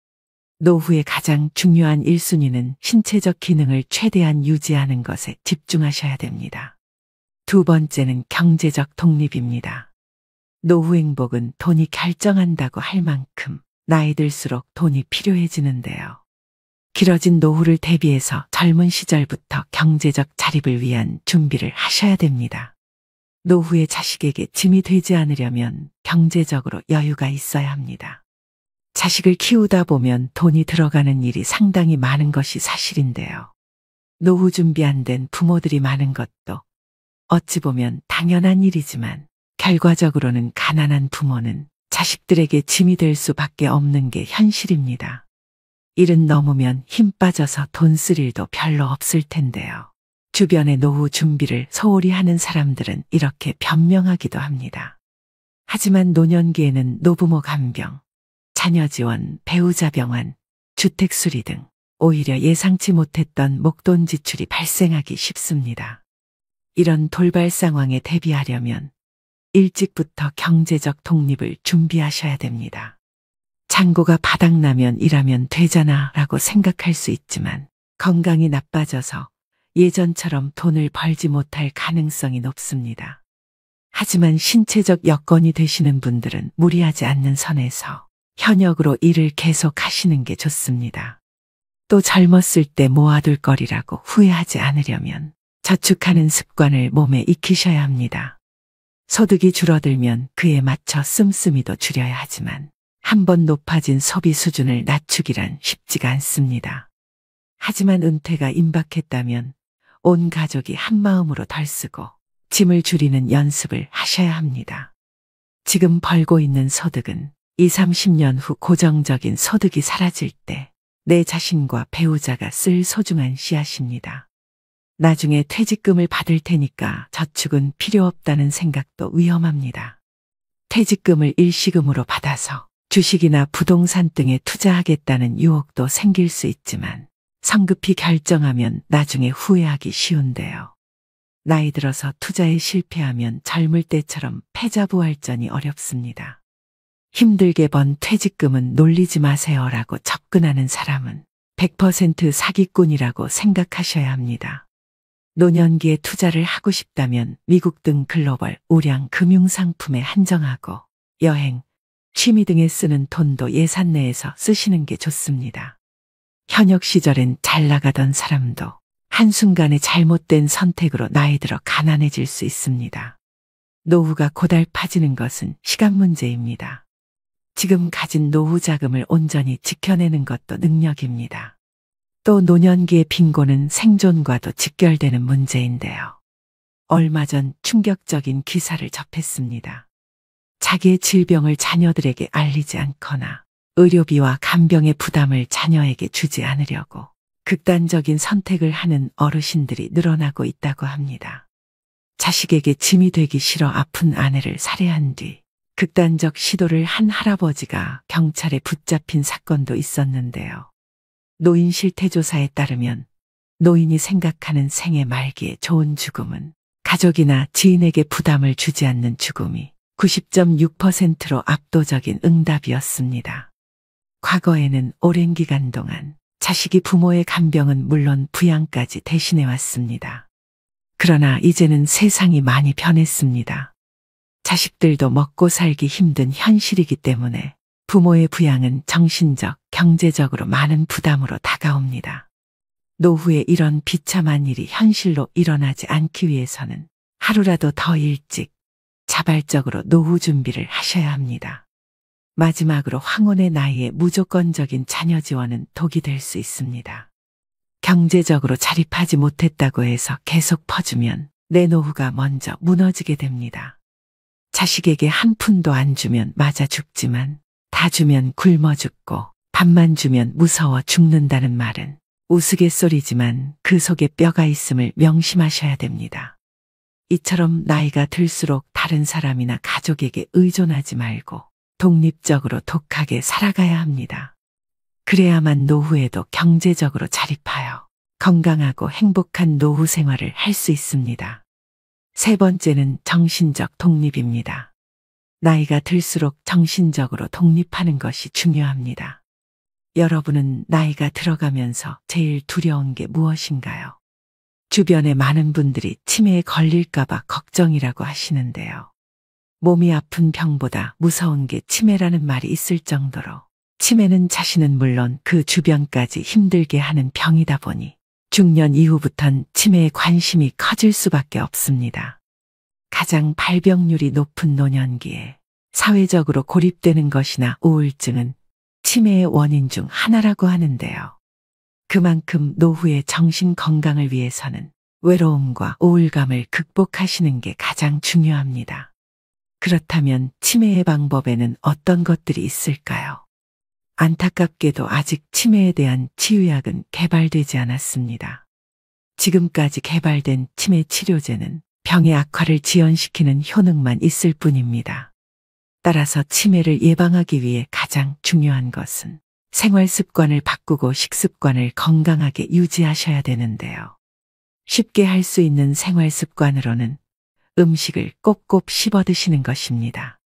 노후의 가장 중요한 1순위는 신체적 기능을 최대한 유지하는 것에 집중하셔야 됩니다. 두 번째는 경제적 독립입니다. 노후 행복은 돈이 결정한다고 할 만큼 나이 들수록 돈이 필요해지는데요. 길어진 노후를 대비해서 젊은 시절부터 경제적 자립을 위한 준비를 하셔야 됩니다. 노후의 자식에게 짐이 되지 않으려면 경제적으로 여유가 있어야 합니다. 자식을 키우다 보면 돈이 들어가는 일이 상당히 많은 것이 사실인데요. 노후 준비 안 된 부모들이 많은 것도 어찌 보면 당연한 일이지만 결과적으로는 가난한 부모는 자식들에게 짐이 될 수밖에 없는 게 현실입니다. 일은 넘으면 힘 빠져서 돈 쓸 일도 별로 없을 텐데요. 주변의 노후 준비를 소홀히 하는 사람들은 이렇게 변명하기도 합니다. 하지만 노년기에는 노부모 간병, 자녀 지원, 배우자 병환, 주택 수리 등 오히려 예상치 못했던 목돈 지출이 발생하기 쉽습니다. 이런 돌발 상황에 대비하려면 일찍부터 경제적 독립을 준비하셔야 됩니다. 잔고가 바닥나면 일하면 되잖아 라고 생각할 수 있지만 건강이 나빠져서 예전처럼 돈을 벌지 못할 가능성이 높습니다. 하지만 신체적 여건이 되시는 분들은 무리하지 않는 선에서 현역으로 일을 계속 하시는 게 좋습니다. 또 젊었을 때 모아둘 거리라고 후회하지 않으려면 저축하는 습관을 몸에 익히셔야 합니다. 소득이 줄어들면 그에 맞춰 씀씀이도 줄여야 하지만 한번 높아진 소비 수준을 낮추기란 쉽지가 않습니다. 하지만 은퇴가 임박했다면 온 가족이 한마음으로 덜 쓰고 짐을 줄이는 연습을 하셔야 합니다. 지금 벌고 있는 소득은 20, 30년 후 고정적인 소득이 사라질 때 내 자신과 배우자가 쓸 소중한 씨앗입니다. 나중에 퇴직금을 받을 테니까 저축은 필요 없다는 생각도 위험합니다. 퇴직금을 일시금으로 받아서 주식이나 부동산 등에 투자하겠다는 유혹도 생길 수 있지만 성급히 결정하면 나중에 후회하기 쉬운데요. 나이 들어서 투자에 실패하면 젊을 때처럼 패자부활전이 어렵습니다. 힘들게 번 퇴직금은 놀리지 마세요라고 접근하는 사람은 100% 사기꾼이라고 생각하셔야 합니다. 노년기에 투자를 하고 싶다면 미국 등 글로벌 우량 금융상품에 한정하고 여행, 취미 등에 쓰는 돈도 예산 내에서 쓰시는 게 좋습니다. 현역 시절엔 잘 나가던 사람도 한순간에 잘못된 선택으로 나이 들어 가난해질 수 있습니다. 노후가 고달파지는 것은 시간 문제입니다. 지금 가진 노후 자금을 온전히 지켜내는 것도 능력입니다. 또 노년기의 빈곤은 생존과도 직결되는 문제인데요. 얼마 전 충격적인 기사를 접했습니다. 자기의 질병을 자녀들에게 알리지 않거나 의료비와 간병의 부담을 자녀에게 주지 않으려고 극단적인 선택을 하는 어르신들이 늘어나고 있다고 합니다. 자식에게 짐이 되기 싫어 아픈 아내를 살해한 뒤 극단적 시도를 한 할아버지가 경찰에 붙잡힌 사건도 있었는데요. 노인 실태조사에 따르면 노인이 생각하는 생애 말기에 좋은 죽음은 가족이나 지인에게 부담을 주지 않는 죽음이 90.6%로 압도적인 응답이었습니다. 과거에는 오랜 기간 동안 자식이 부모의 간병은 물론 부양까지 대신해 왔습니다. 그러나 이제는 세상이 많이 변했습니다. 자식들도 먹고 살기 힘든 현실이기 때문에 부모의 부양은 정신적, 경제적으로 많은 부담으로 다가옵니다. 노후에 이런 비참한 일이 현실로 일어나지 않기 위해서는 하루라도 더 일찍 자발적으로 노후 준비를 하셔야 합니다. 마지막으로 황혼의 나이에 무조건적인 자녀 지원은 독이 될 수 있습니다. 경제적으로 자립하지 못했다고 해서 계속 퍼주면 내 노후가 먼저 무너지게 됩니다. 자식에게 한 푼도 안 주면 맞아 죽지만 다 주면 굶어 죽고 밥만 주면 무서워 죽는다는 말은 우스갯소리지만 그 속에 뼈가 있음을 명심하셔야 됩니다. 이처럼 나이가 들수록 다른 사람이나 가족에게 의존하지 말고 독립적으로 독하게 살아가야 합니다. 그래야만 노후에도 경제적으로 자립하여 건강하고 행복한 노후 생활을 할 수 있습니다. 세 번째는 정신적 독립입니다. 나이가 들수록 정신적으로 독립하는 것이 중요합니다. 여러분은 나이가 들어가면서 제일 두려운 게 무엇인가요? 주변에 많은 분들이 치매에 걸릴까봐 걱정이라고 하시는데요. 몸이 아픈 병보다 무서운 게 치매라는 말이 있을 정도로 치매는 자신은 물론 그 주변까지 힘들게 하는 병이다 보니 중년 이후부턴 치매에 관심이 커질 수밖에 없습니다. 가장 발병률이 높은 노년기에 사회적으로 고립되는 것이나 우울증은 치매의 원인 중 하나라고 하는데요. 그만큼 노후의 정신 건강을 위해서는 외로움과 우울감을 극복하시는 게 가장 중요합니다. 그렇다면 치매의 방법에는 어떤 것들이 있을까요? 안타깝게도 아직 치매에 대한 치유약은 개발되지 않았습니다. 지금까지 개발된 치매 치료제는 병의 악화를 지연시키는 효능만 있을 뿐입니다. 따라서 치매를 예방하기 위해 가장 중요한 것은 생활 습관을 바꾸고 식습관을 건강하게 유지하셔야 되는데요. 쉽게 할 수 있는 생활 습관으로는 음식을 꼭꼭 씹어 드시는 것입니다.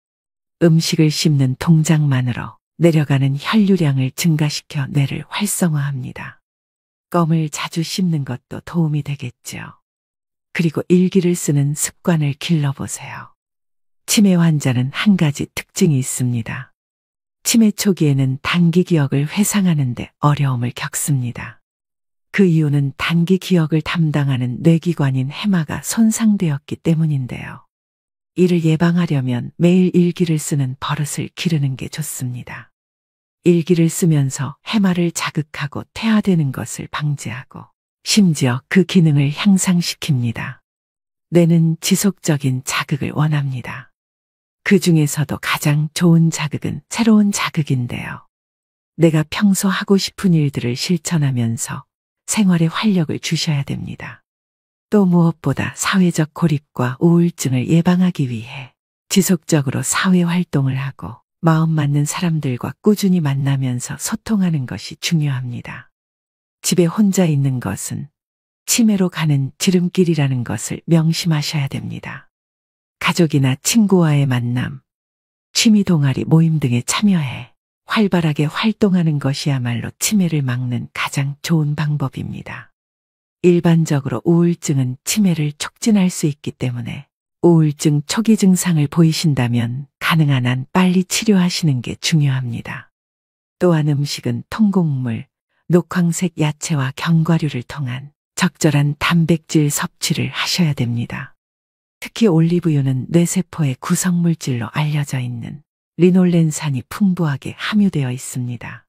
음식을 씹는 동작만으로 내려가는 혈류량을 증가시켜 뇌를 활성화합니다. 껌을 자주 씹는 것도 도움이 되겠죠. 그리고 일기를 쓰는 습관을 길러보세요. 치매 환자는 한 가지 특징이 있습니다. 치매 초기에는 단기 기억을 회상하는 데 어려움을 겪습니다. 그 이유는 단기 기억을 담당하는 뇌기관인 해마가 손상되었기 때문인데요. 이를 예방하려면 매일 일기를 쓰는 버릇을 기르는 게 좋습니다. 일기를 쓰면서 해마를 자극하고 퇴화되는 것을 방지하고 심지어 그 기능을 향상시킵니다. 뇌는 지속적인 자극을 원합니다. 그 중에서도 가장 좋은 자극은 새로운 자극인데요. 내가 평소 하고 싶은 일들을 실천하면서 생활에 활력을 주셔야 됩니다. 또 무엇보다 사회적 고립과 우울증을 예방하기 위해 지속적으로 사회활동을 하고 마음 맞는 사람들과 꾸준히 만나면서 소통하는 것이 중요합니다. 집에 혼자 있는 것은 치매로 가는 지름길이라는 것을 명심하셔야 됩니다. 가족이나 친구와의 만남, 취미 동아리 모임 등에 참여해 활발하게 활동하는 것이야말로 치매를 막는 가장 좋은 방법입니다. 일반적으로 우울증은 치매를 촉진할 수 있기 때문에 우울증 초기 증상을 보이신다면 가능한 한 빨리 치료하시는 게 중요합니다. 또한 음식은 통곡물, 녹황색 야채와 견과류를 통한 적절한 단백질 섭취를 하셔야 됩니다. 특히 올리브유는 뇌세포의 구성물질로 알려져 있는 리놀렌산이 풍부하게 함유되어 있습니다.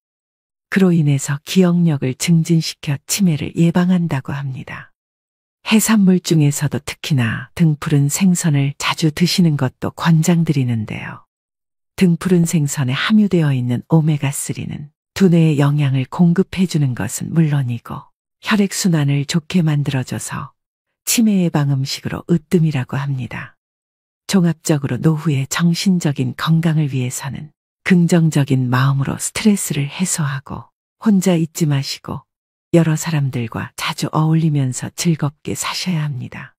그로 인해서 기억력을 증진시켜 치매를 예방한다고 합니다. 해산물 중에서도 특히나 등푸른 생선을 자주 드시는 것도 권장드리는데요. 등푸른 생선에 함유되어 있는 오메가3는 두뇌에 영양을 공급해주는 것은 물론이고 혈액순환을 좋게 만들어줘서 치매 예방 음식으로 으뜸이라고 합니다. 종합적으로 노후의 정신적인 건강을 위해서는 긍정적인 마음으로 스트레스를 해소하고 혼자 있지 마시고 여러 사람들과 자주 어울리면서 즐겁게 사셔야 합니다.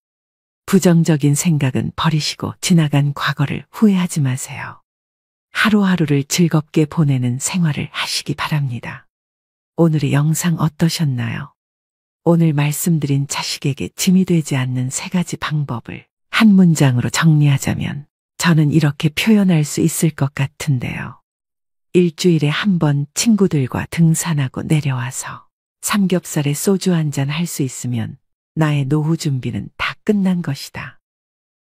부정적인 생각은 버리시고 지나간 과거를 후회하지 마세요. 하루하루를 즐겁게 보내는 생활을 하시기 바랍니다. 오늘의 영상 어떠셨나요? 오늘 말씀드린 자식에게 짐이 되지 않는 3가지 방법을 한 문장으로 정리하자면 저는 이렇게 표현할 수 있을 것 같은데요. 일주일에 한 번 친구들과 등산하고 내려와서 삼겹살에 소주 한잔 할 수 있으면 나의 노후 준비는 다 끝난 것이다.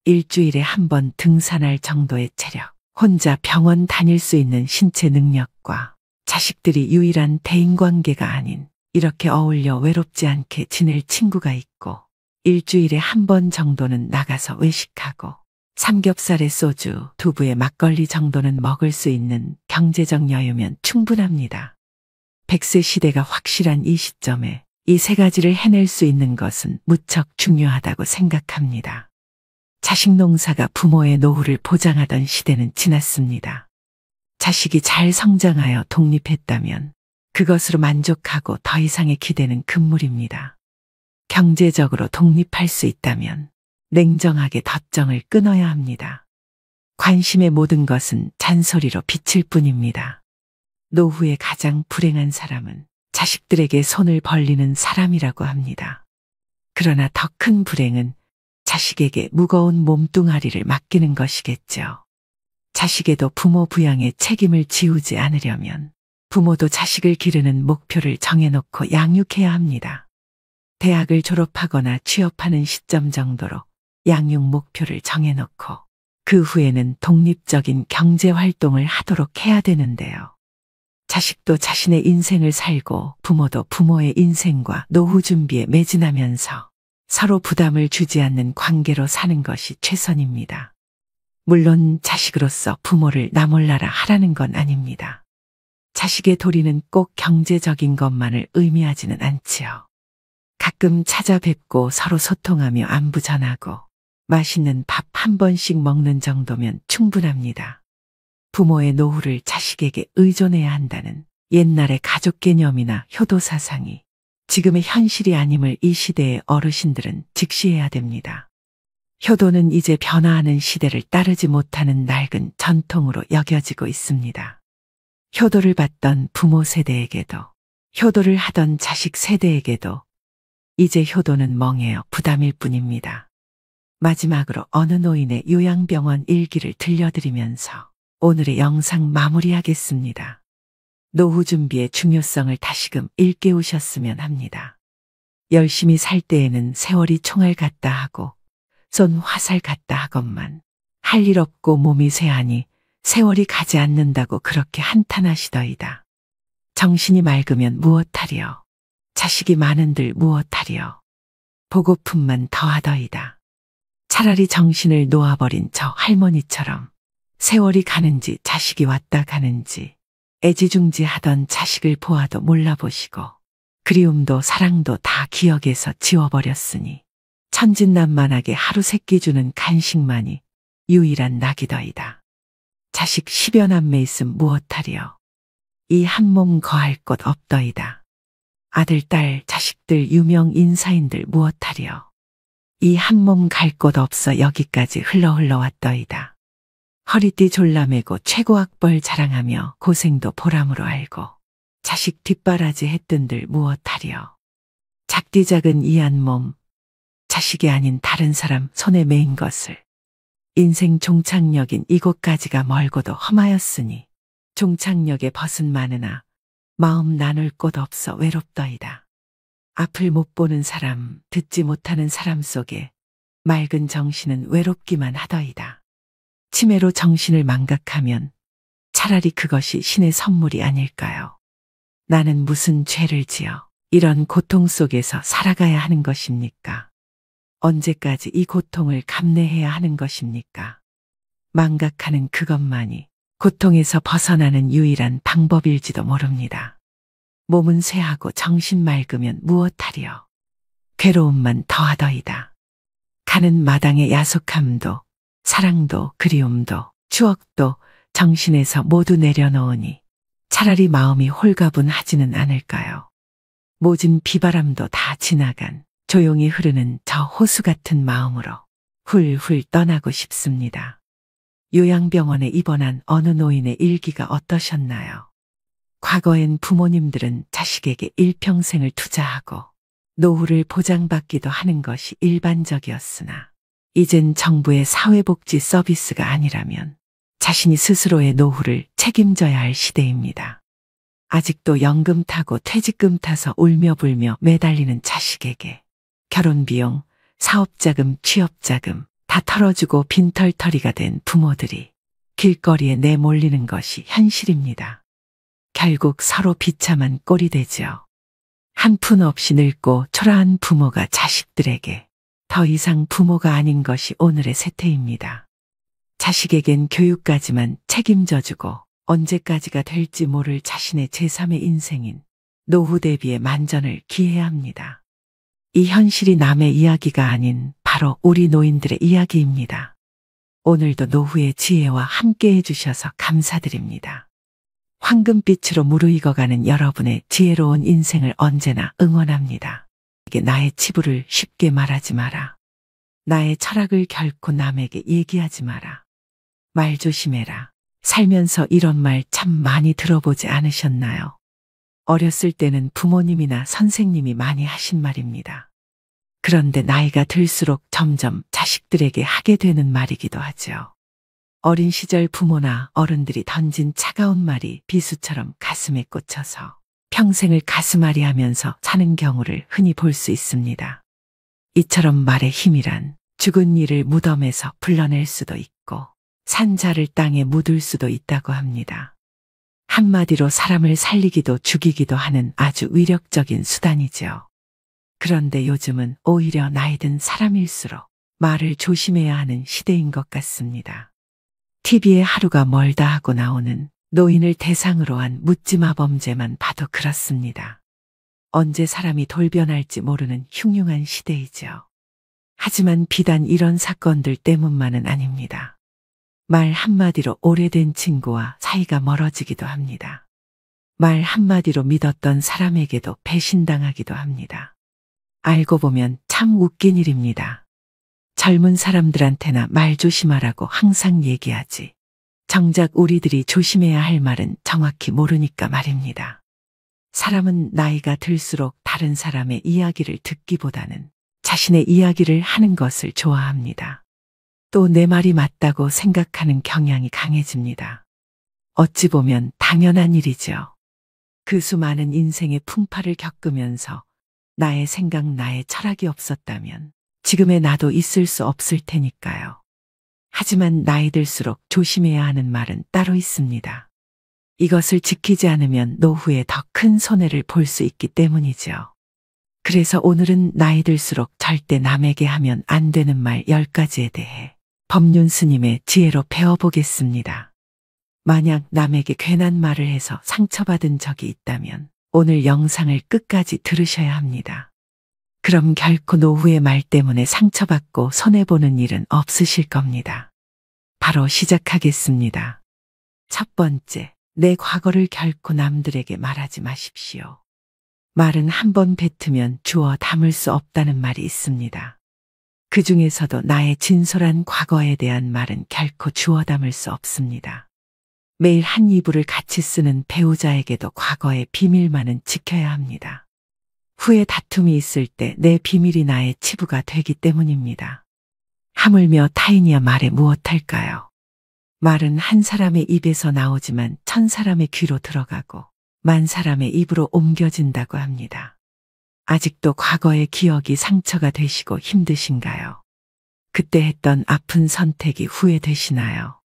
일주일에 한 번 등산할 정도의 체력, 혼자 병원 다닐 수 있는 신체 능력과 자식들이 유일한 대인관계가 아닌 이렇게 어울려 외롭지 않게 지낼 친구가 있고 일주일에 한 번 정도는 나가서 외식하고 삼겹살에 소주, 두부에 막걸리 정도는 먹을 수 있는 경제적 여유면 충분합니다. 100세 시대가 확실한 이 시점에 이 3가지를 해낼 수 있는 것은 무척 중요하다고 생각합니다. 자식 농사가 부모의 노후를 보장하던 시대는 지났습니다. 자식이 잘 성장하여 독립했다면 그것으로 만족하고 더 이상의 기대는 금물입니다. 경제적으로 독립할 수 있다면 냉정하게 덧정을 끊어야 합니다. 관심의 모든 것은 잔소리로 비칠 뿐입니다. 노후에 가장 불행한 사람은 자식들에게 손을 벌리는 사람이라고 합니다. 그러나 더 큰 불행은 자식에게 무거운 몸뚱아리를 맡기는 것이겠죠. 자식에도 부모 부양의 책임을 지우지 않으려면 부모도 자식을 기르는 목표를 정해놓고 양육해야 합니다. 대학을 졸업하거나 취업하는 시점 정도로 양육 목표를 정해놓고 그 후에는 독립적인 경제 활동을 하도록 해야 되는데요. 자식도 자신의 인생을 살고 부모도 부모의 인생과 노후 준비에 매진하면서 서로 부담을 주지 않는 관계로 사는 것이 최선입니다. 물론 자식으로서 부모를 나몰라라 하라는 건 아닙니다. 자식의 도리는 꼭 경제적인 것만을 의미하지는 않지요. 가끔 찾아뵙고 서로 소통하며 안부 전하고 맛있는 밥 한 번씩 먹는 정도면 충분합니다. 부모의 노후를 자식에게 의존해야 한다는 옛날의 가족 개념이나 효도 사상이 지금의 현실이 아님을 이 시대의 어르신들은 직시해야 됩니다. 효도는 이제 변화하는 시대를 따르지 못하는 낡은 전통으로 여겨지고 있습니다. 효도를 받던 부모 세대에게도 효도를 하던 자식 세대에게도 이제 효도는 멍해요 부담일 뿐입니다. 마지막으로 어느 노인의 요양병원 일기를 들려드리면서 오늘의 영상 마무리하겠습니다. 노후 준비의 중요성을 다시금 일깨우셨으면 합니다. 열심히 살 때에는 세월이 총알 같다 하고 쏜 화살 같다 하건만 할 일 없고 몸이 쇠하니 세월이 가지 않는다고 그렇게 한탄하시더이다. 정신이 맑으면 무엇하리요. 자식이 많은들 무엇하리요. 보고품만 더하더이다. 차라리 정신을 놓아버린 저 할머니처럼 세월이 가는지 자식이 왔다 가는지 애지중지하던 자식을 보아도 몰라보시고 그리움도 사랑도 다 기억에서 지워버렸으니 천진난만하게 하루 세끼 주는 간식만이 유일한 낙이더이다. 자식 10여 남매 있음 무엇하리요. 이 한 몸 거할 것 없더이다. 아들, 딸, 자식들, 유명 인사인들 무엇하리요. 이 한 몸 갈 곳 없어 여기까지 흘러 왔더이다. 허리띠 졸라매고 최고 학벌 자랑하며 고생도 보람으로 알고 자식 뒷바라지 했던들 무엇하리요. 작디 작은 이 한 몸, 자식이 아닌 다른 사람 손에 매인 것을 인생 종착역인 이곳까지가 멀고도 험하였으니 종착역에 벗은 많으나 마음 나눌 곳 없어 외롭더이다. 앞을 못 보는 사람, 듣지 못하는 사람 속에 맑은 정신은 외롭기만 하더이다. 치매로 정신을 망각하면 차라리 그것이 신의 선물이 아닐까요? 나는 무슨 죄를 지어 이런 고통 속에서 살아가야 하는 것입니까? 언제까지 이 고통을 감내해야 하는 것입니까? 망각하는 그것만이 고통에서 벗어나는 유일한 방법일지도 모릅니다. 몸은 쇠하고 정신 맑으면 무엇하리요. 괴로움만 더하더이다. 가는 마당의 야속함도 사랑도 그리움도 추억도 정신에서 모두 내려놓으니 차라리 마음이 홀가분하지는 않을까요? 모진 비바람도 다 지나간 조용히 흐르는 저 호수 같은 마음으로 훌훌 떠나고 싶습니다. 요양병원에 입원한 어느 노인의 일기가 어떠셨나요? 과거엔 부모님들은 자식에게 일평생을 투자하고 노후를 보장받기도 하는 것이 일반적이었으나 이젠 정부의 사회복지 서비스가 아니라면 자신이 스스로의 노후를 책임져야 할 시대입니다. 아직도 연금 타고 퇴직금 타서 울며 불며 매달리는 자식에게 결혼비용, 사업자금, 취업자금 다 털어주고 빈털터리가 된 부모들이 길거리에 내몰리는 것이 현실입니다. 결국 서로 비참한 꼴이 되죠. 한 푼 없이 늙고 초라한 부모가 자식들에게 더 이상 부모가 아닌 것이 오늘의 세태입니다. 자식에겐 교육까지만 책임져주고 언제까지가 될지 모를 자신의 제3의 인생인 노후 대비의 만전을 기해야 합니다. 이 현실이 남의 이야기가 아닌 바로 우리 노인들의 이야기입니다. 오늘도 노후의 지혜와 함께 해주셔서 감사드립니다. 황금빛으로 무르익어가는 여러분의 지혜로운 인생을 언제나 응원합니다. 이게 나의 치부를 쉽게 말하지 마라. 나의 철학을 결코 남에게 얘기하지 마라. 말 조심해라. 살면서 이런 말 참 많이 들어보지 않으셨나요? 어렸을 때는 부모님이나 선생님이 많이 하신 말입니다. 그런데 나이가 들수록 점점 자식들에게 하게 되는 말이기도 하죠. 어린 시절 부모나 어른들이 던진 차가운 말이 비수처럼 가슴에 꽂혀서 평생을 가슴앓이 하면서 사는 경우를 흔히 볼 수 있습니다. 이처럼 말의 힘이란 죽은 이를 무덤에서 불러낼 수도 있고 산자를 땅에 묻을 수도 있다고 합니다. 한마디로 사람을 살리기도 죽이기도 하는 아주 위력적인 수단이죠. 그런데 요즘은 오히려 나이 든 사람일수록 말을 조심해야 하는 시대인 것 같습니다. TV에 하루가 멀다 하고 나오는 노인을 대상으로 한 묻지마 범죄만 봐도 그렇습니다. 언제 사람이 돌변할지 모르는 흉흉한 시대이죠. 하지만 비단 이런 사건들 때문만은 아닙니다. 말 한마디로 오래된 친구와 사이가 멀어지기도 합니다. 말 한마디로 믿었던 사람에게도 배신당하기도 합니다. 알고 보면 참 웃긴 일입니다. 젊은 사람들한테나 말 조심하라고 항상 얘기하지. 정작 우리들이 조심해야 할 말은 정확히 모르니까 말입니다. 사람은 나이가 들수록 다른 사람의 이야기를 듣기보다는 자신의 이야기를 하는 것을 좋아합니다. 또 내 말이 맞다고 생각하는 경향이 강해집니다. 어찌 보면 당연한 일이죠. 그 수많은 인생의 풍파를 겪으면서 나의 생각, 나의 철학이 없었다면 지금의 나도 있을 수 없을 테니까요. 하지만 나이 들수록 조심해야 하는 말은 따로 있습니다. 이것을 지키지 않으면 노후에 더 큰 손해를 볼 수 있기 때문이죠. 그래서 오늘은 나이 들수록 절대 남에게 하면 안 되는 말 10가지에 대해 법륜 스님의 지혜로 배워보겠습니다. 만약 남에게 괜한 말을 해서 상처받은 적이 있다면 오늘 영상을 끝까지 들으셔야 합니다. 그럼 결코 노후의 말 때문에 상처받고 손해보는 일은 없으실 겁니다. 바로 시작하겠습니다. 첫 번째, 내 과거를 결코 남들에게 말하지 마십시오. 말은 한 번 뱉으면 주워 담을 수 없다는 말이 있습니다. 그 중에서도 나의 진솔한 과거에 대한 말은 결코 주워 담을 수 없습니다. 매일 한 이불을 같이 쓰는 배우자에게도 과거의 비밀만은 지켜야 합니다. 후에 다툼이 있을 때 내 비밀이 나의 치부가 되기 때문입니다. 하물며 타인이야 말에 무엇할까요? 말은 한 사람의 입에서 나오지만 1000사람의 귀로 들어가고 10,000사람의 입으로 옮겨진다고 합니다. 아직도 과거의 기억이 상처가 되시고 힘드신가요? 그때 했던 아픈 선택이 후회되시나요?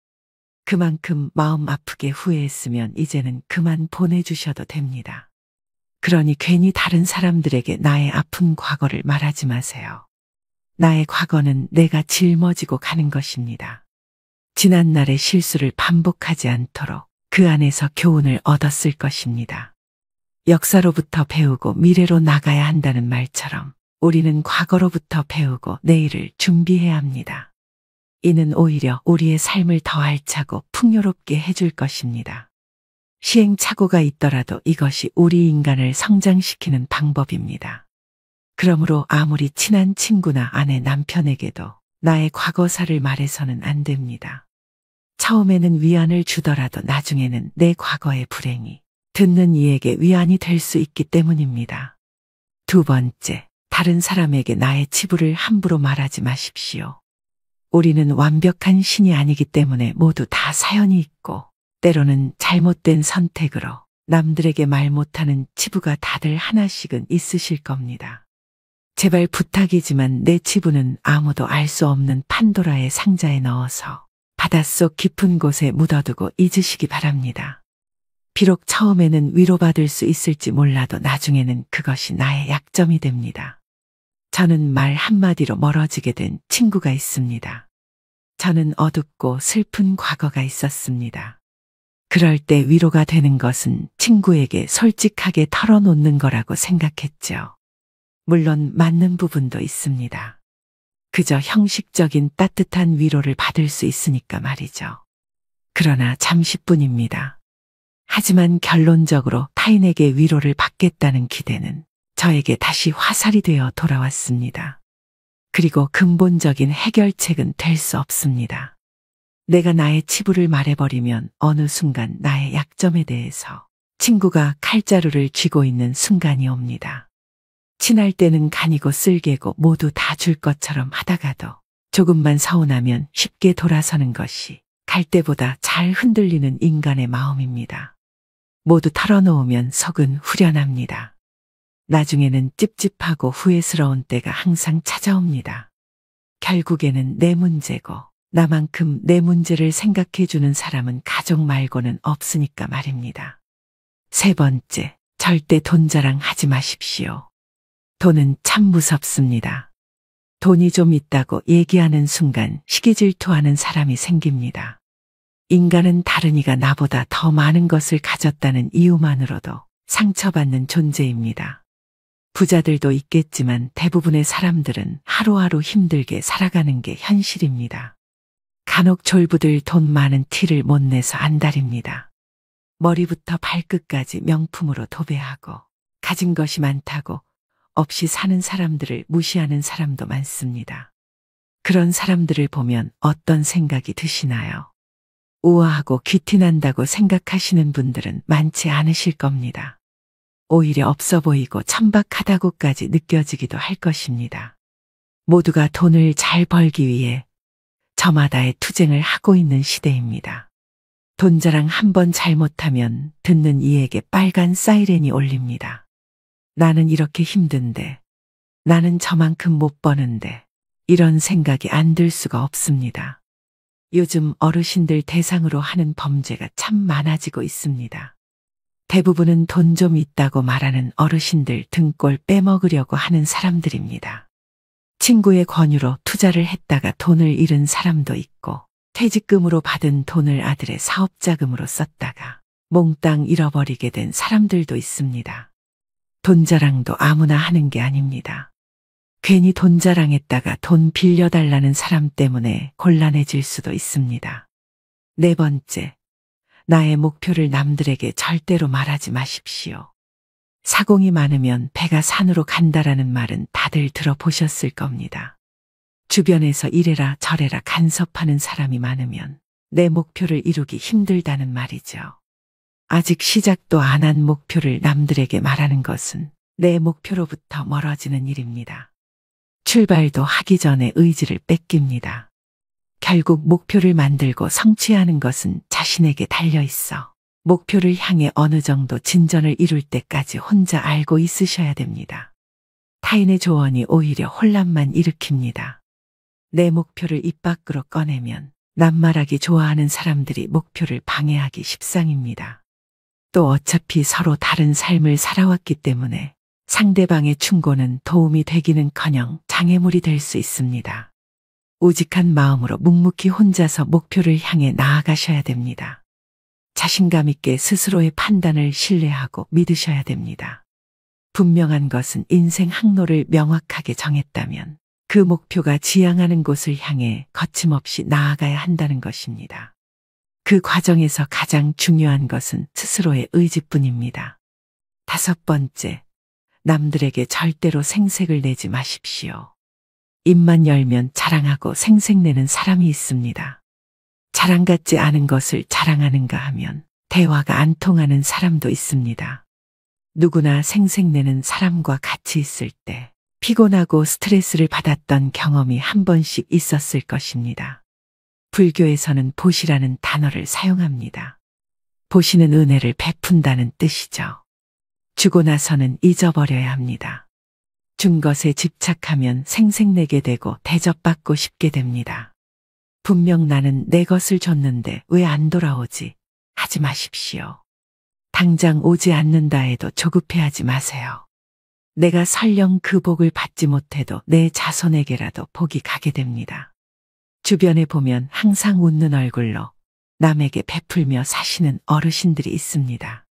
그만큼 마음 아프게 후회했으면 이제는 그만 보내주셔도 됩니다. 그러니 괜히 다른 사람들에게 나의 아픈 과거를 말하지 마세요. 나의 과거는 내가 짊어지고 가는 것입니다. 지난날의 실수를 반복하지 않도록 그 안에서 교훈을 얻었을 것입니다. 역사로부터 배우고 미래로 나가야 한다는 말처럼 우리는 과거로부터 배우고 내일을 준비해야 합니다. 이는 오히려 우리의 삶을 더 알차고 풍요롭게 해줄 것입니다. 시행착오가 있더라도 이것이 우리 인간을 성장시키는 방법입니다. 그러므로 아무리 친한 친구나 아내, 남편에게도 나의 과거사를 말해서는 안 됩니다. 처음에는 위안을 주더라도 나중에는 내 과거의 불행이 듣는 이에게 위안이 될 수 있기 때문입니다. 두 번째, 다른 사람에게 나의 치부를 함부로 말하지 마십시오. 우리는 완벽한 신이 아니기 때문에 모두 다 사연이 있고 때로는 잘못된 선택으로 남들에게 말 못하는 치부가 다들 하나씩은 있으실 겁니다. 제발 부탁이지만 내 치부는 아무도 알 수 없는 판도라의 상자에 넣어서 바닷속 깊은 곳에 묻어두고 잊으시기 바랍니다. 비록 처음에는 위로받을 수 있을지 몰라도 나중에는 그것이 나의 약점이 됩니다. 저는 말 한마디로 멀어지게 된 친구가 있습니다. 저는 어둡고 슬픈 과거가 있었습니다. 그럴 때 위로가 되는 것은 친구에게 솔직하게 털어놓는 거라고 생각했죠. 물론 맞는 부분도 있습니다. 그저 형식적인 따뜻한 위로를 받을 수 있으니까 말이죠. 그러나 잠시뿐입니다. 하지만 결론적으로 타인에게 위로를 받겠다는 기대는 저에게 다시 화살이 되어 돌아왔습니다. 그리고 근본적인 해결책은 될 수 없습니다. 내가 나의 치부를 말해버리면 어느 순간 나의 약점에 대해서 친구가 칼자루를 쥐고 있는 순간이 옵니다. 친할 때는 간이고 쓸개고 모두 다 줄 것처럼 하다가도 조금만 서운하면 쉽게 돌아서는 것이 갈 때보다 잘 흔들리는 인간의 마음입니다. 모두 털어놓으면 속은 후련합니다. 나중에는 찝찝하고 후회스러운 때가 항상 찾아옵니다. 결국에는 내 문제고 나만큼 내 문제를 생각해주는 사람은 가족 말고는 없으니까 말입니다. 세 번째, 절대 돈 자랑하지 마십시오. 돈은 참 무섭습니다. 돈이 좀 있다고 얘기하는 순간 시기질투하는 사람이 생깁니다. 인간은 다른 이가 나보다 더 많은 것을 가졌다는 이유만으로도 상처받는 존재입니다. 부자들도 있겠지만 대부분의 사람들은 하루하루 힘들게 살아가는 게 현실입니다. 간혹 졸부들 돈 많은 티를 못 내서 안달입니다. 머리부터 발끝까지 명품으로 도배하고 가진 것이 많다고 없이 사는 사람들을 무시하는 사람도 많습니다. 그런 사람들을 보면 어떤 생각이 드시나요? 우아하고 귀티난다고 생각하시는 분들은 많지 않으실 겁니다. 오히려 없어 보이고 천박하다고까지 느껴지기도 할 것입니다. 모두가 돈을 잘 벌기 위해 저마다의 투쟁을 하고 있는 시대입니다. 돈 자랑 한 번 잘못하면 듣는 이에게 빨간 사이렌이 울립니다. 나는 이렇게 힘든데, 나는 저만큼 못 버는데, 이런 생각이 안 들 수가 없습니다. 요즘 어르신들 대상으로 하는 범죄가 참 많아지고 있습니다. 대부분은 돈 좀 있다고 말하는 어르신들 등골 빼먹으려고 하는 사람들입니다. 친구의 권유로 투자를 했다가 돈을 잃은 사람도 있고, 퇴직금으로 받은 돈을 아들의 사업자금으로 썼다가 몽땅 잃어버리게 된 사람들도 있습니다. 돈 자랑도 아무나 하는 게 아닙니다. 괜히 돈 자랑했다가 돈 빌려달라는 사람 때문에 곤란해질 수도 있습니다. 네 번째, 나의 목표를 남들에게 절대로 말하지 마십시오. 사공이 많으면 배가 산으로 간다라는 말은 다들 들어보셨을 겁니다. 주변에서 이래라 저래라 간섭하는 사람이 많으면 내 목표를 이루기 힘들다는 말이죠. 아직 시작도 안 한 목표를 남들에게 말하는 것은 내 목표로부터 멀어지는 일입니다. 출발도 하기 전에 의지를 뺏깁니다. 결국 목표를 만들고 성취하는 것은 자신에게 달려 있어 목표를 향해 어느 정도 진전을 이룰 때까지 혼자 알고 있으셔야 됩니다. 타인의 조언이 오히려 혼란만 일으킵니다. 내 목표를 입 밖으로 꺼내면 낱말하기 좋아하는 사람들이 목표를 방해하기 십상입니다. 또 어차피 서로 다른 삶을 살아왔기 때문에 상대방의 충고는 도움이 되기는커녕 장애물이 될 수 있습니다. 우직한 마음으로 묵묵히 혼자서 목표를 향해 나아가셔야 됩니다. 자신감 있게 스스로의 판단을 신뢰하고 믿으셔야 됩니다. 분명한 것은 인생 항로를 명확하게 정했다면 그 목표가 지향하는 곳을 향해 거침없이 나아가야 한다는 것입니다. 그 과정에서 가장 중요한 것은 스스로의 의지뿐입니다. 다섯 번째, 남들에게 절대로 생색을 내지 마십시오. 입만 열면 자랑하고 생색내는 사람이 있습니다. 자랑 같지 않은 것을 자랑하는가 하면 대화가 안 통하는 사람도 있습니다. 누구나 생색내는 사람과 같이 있을 때 피곤하고 스트레스를 받았던 경험이 한 번씩 있었을 것입니다. 불교에서는 보시라는 단어를 사용합니다. 보시는 은혜를 베푼다는 뜻이죠. 주고 나서는 잊어버려야 합니다. 준 것에 집착하면 생색내게 되고 대접받고 싶게 됩니다. 분명 나는 내 것을 줬는데 왜 안 돌아오지? 하지 마십시오. 당장 오지 않는다 해도 조급해하지 마세요. 내가 설령 그 복을 받지 못해도 내 자손에게라도 복이 가게 됩니다. 주변에 보면 항상 웃는 얼굴로 남에게 베풀며 사시는 어르신들이 있습니다.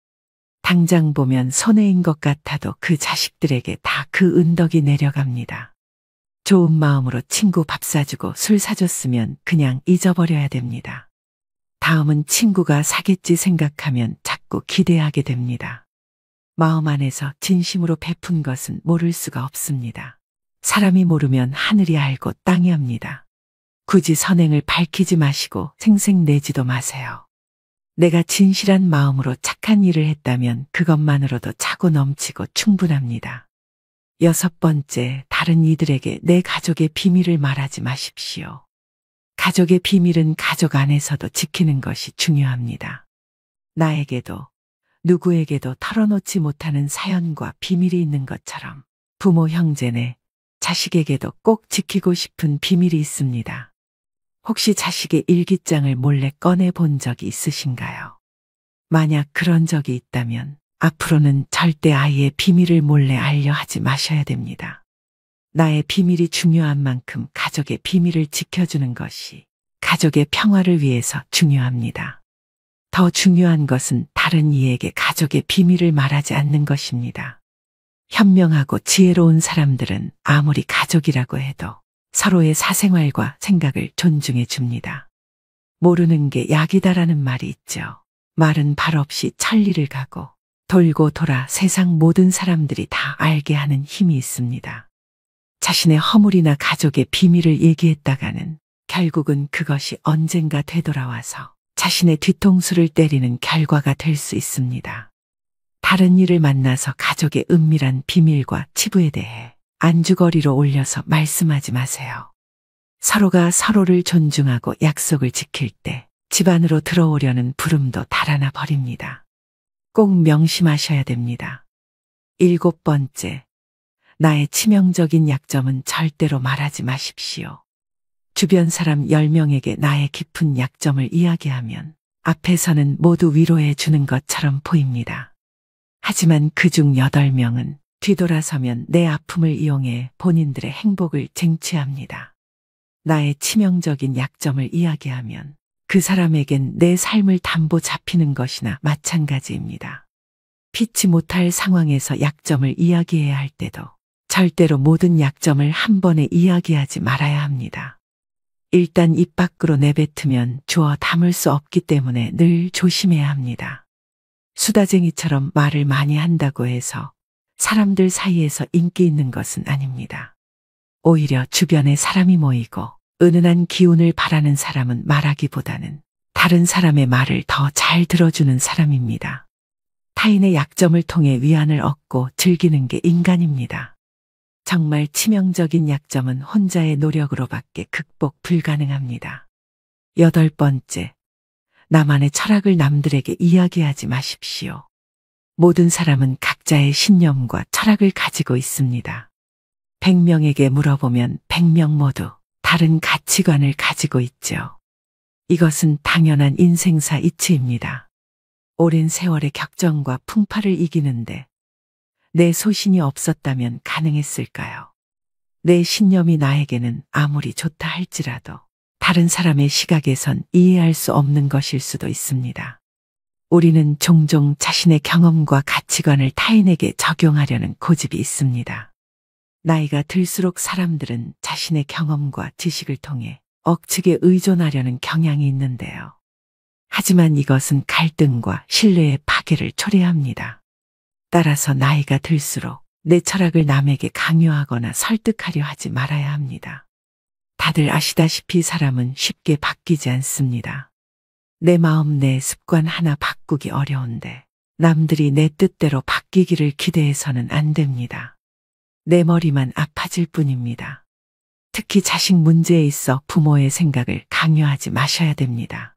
당장 보면 손해인 것 같아도 그 자식들에게 다 그 은덕이 내려갑니다. 좋은 마음으로 친구 밥 사주고 술 사줬으면 그냥 잊어버려야 됩니다. 다음은 친구가 사겠지 생각하면 자꾸 기대하게 됩니다. 마음 안에서 진심으로 베푼 것은 모를 수가 없습니다. 사람이 모르면 하늘이 알고 땅이 압니다. 굳이 선행을 밝히지 마시고 생색내지도 마세요. 내가 진실한 마음으로 착한 일을 했다면 그것만으로도 차고 넘치고 충분합니다. 6번째, 다른 이들에게 내 가족의 비밀을 말하지 마십시오. 가족의 비밀은 가족 안에서도 지키는 것이 중요합니다. 나에게도 누구에게도 털어놓지 못하는 사연과 비밀이 있는 것처럼 부모, 형제네, 자식에게도 꼭 지키고 싶은 비밀이 있습니다. 혹시 자식의 일기장을 몰래 꺼내 본 적이 있으신가요? 만약 그런 적이 있다면 앞으로는 절대 아이의 비밀을 몰래 알려 하지 마셔야 됩니다. 나의 비밀이 중요한 만큼 가족의 비밀을 지켜주는 것이 가족의 평화를 위해서 중요합니다. 더 중요한 것은 다른 이에게 가족의 비밀을 말하지 않는 것입니다. 현명하고 지혜로운 사람들은 아무리 가족이라고 해도 서로의 사생활과 생각을 존중해 줍니다. 모르는 게 약이다라는 말이 있죠. 말은 발 없이 천리를 가고 돌고 돌아 세상 모든 사람들이 다 알게 하는 힘이 있습니다. 자신의 허물이나 가족의 비밀을 얘기했다가는 결국은 그것이 언젠가 되돌아와서 자신의 뒤통수를 때리는 결과가 될 수 있습니다. 다른 이를 만나서 가족의 은밀한 비밀과 치부에 대해 안주거리로 올려서 말씀하지 마세요. 서로가 서로를 존중하고 약속을 지킬 때 집안으로 들어오려는 부름도 달아나 버립니다. 꼭 명심하셔야 됩니다. 7번째, 나의 치명적인 약점은 절대로 말하지 마십시오. 주변 사람 10명에게 나의 깊은 약점을 이야기하면 앞에서는 모두 위로해 주는 것처럼 보입니다. 하지만 그중 8명은 뒤돌아서면 내 아픔을 이용해 본인들의 행복을 쟁취합니다. 나의 치명적인 약점을 이야기하면 그 사람에겐 내 삶을 담보 잡히는 것이나 마찬가지입니다. 피치 못할 상황에서 약점을 이야기해야 할 때도 절대로 모든 약점을 한 번에 이야기하지 말아야 합니다. 일단 입 밖으로 내뱉으면 주워 담을 수 없기 때문에 늘 조심해야 합니다. 수다쟁이처럼 말을 많이 한다고 해서 사람들 사이에서 인기 있는 것은 아닙니다. 오히려 주변에 사람이 모이고 은은한 기운을 바라는 사람은 말하기보다는 다른 사람의 말을 더 잘 들어주는 사람입니다. 타인의 약점을 통해 위안을 얻고 즐기는 게 인간입니다. 정말 치명적인 약점은 혼자의 노력으로밖에 극복 불가능합니다. 8번째, 나만의 철학을 남들에게 이야기하지 마십시오. 모든 사람은 각자의 신념과 철학을 가지고 있습니다. 100명에게 물어보면 100명 모두 다른 가치관을 가지고 있죠. 이것은 당연한 인생사 이치입니다. 오랜 세월의 격정과 풍파를 이기는데 내 소신이 없었다면 가능했을까요? 내 신념이 나에게는 아무리 좋다 할지라도 다른 사람의 시각에선 이해할 수 없는 것일 수도 있습니다. 우리는 종종 자신의 경험과 가치관을 타인에게 적용하려는 고집이 있습니다. 나이가 들수록 사람들은 자신의 경험과 지식을 통해 억측에 의존하려는 경향이 있는데요. 하지만 이것은 갈등과 신뢰의 파괴를 초래합니다. 따라서 나이가 들수록 내 철학을 남에게 강요하거나 설득하려 하지 말아야 합니다. 다들 아시다시피 사람은 쉽게 바뀌지 않습니다. 내 마음, 내 습관 하나 바꾸기 어려운데 남들이 내 뜻대로 바뀌기를 기대해서는 안 됩니다. 내 머리만 아파질 뿐입니다. 특히 자식 문제에 있어 부모의 생각을 강요하지 마셔야 됩니다.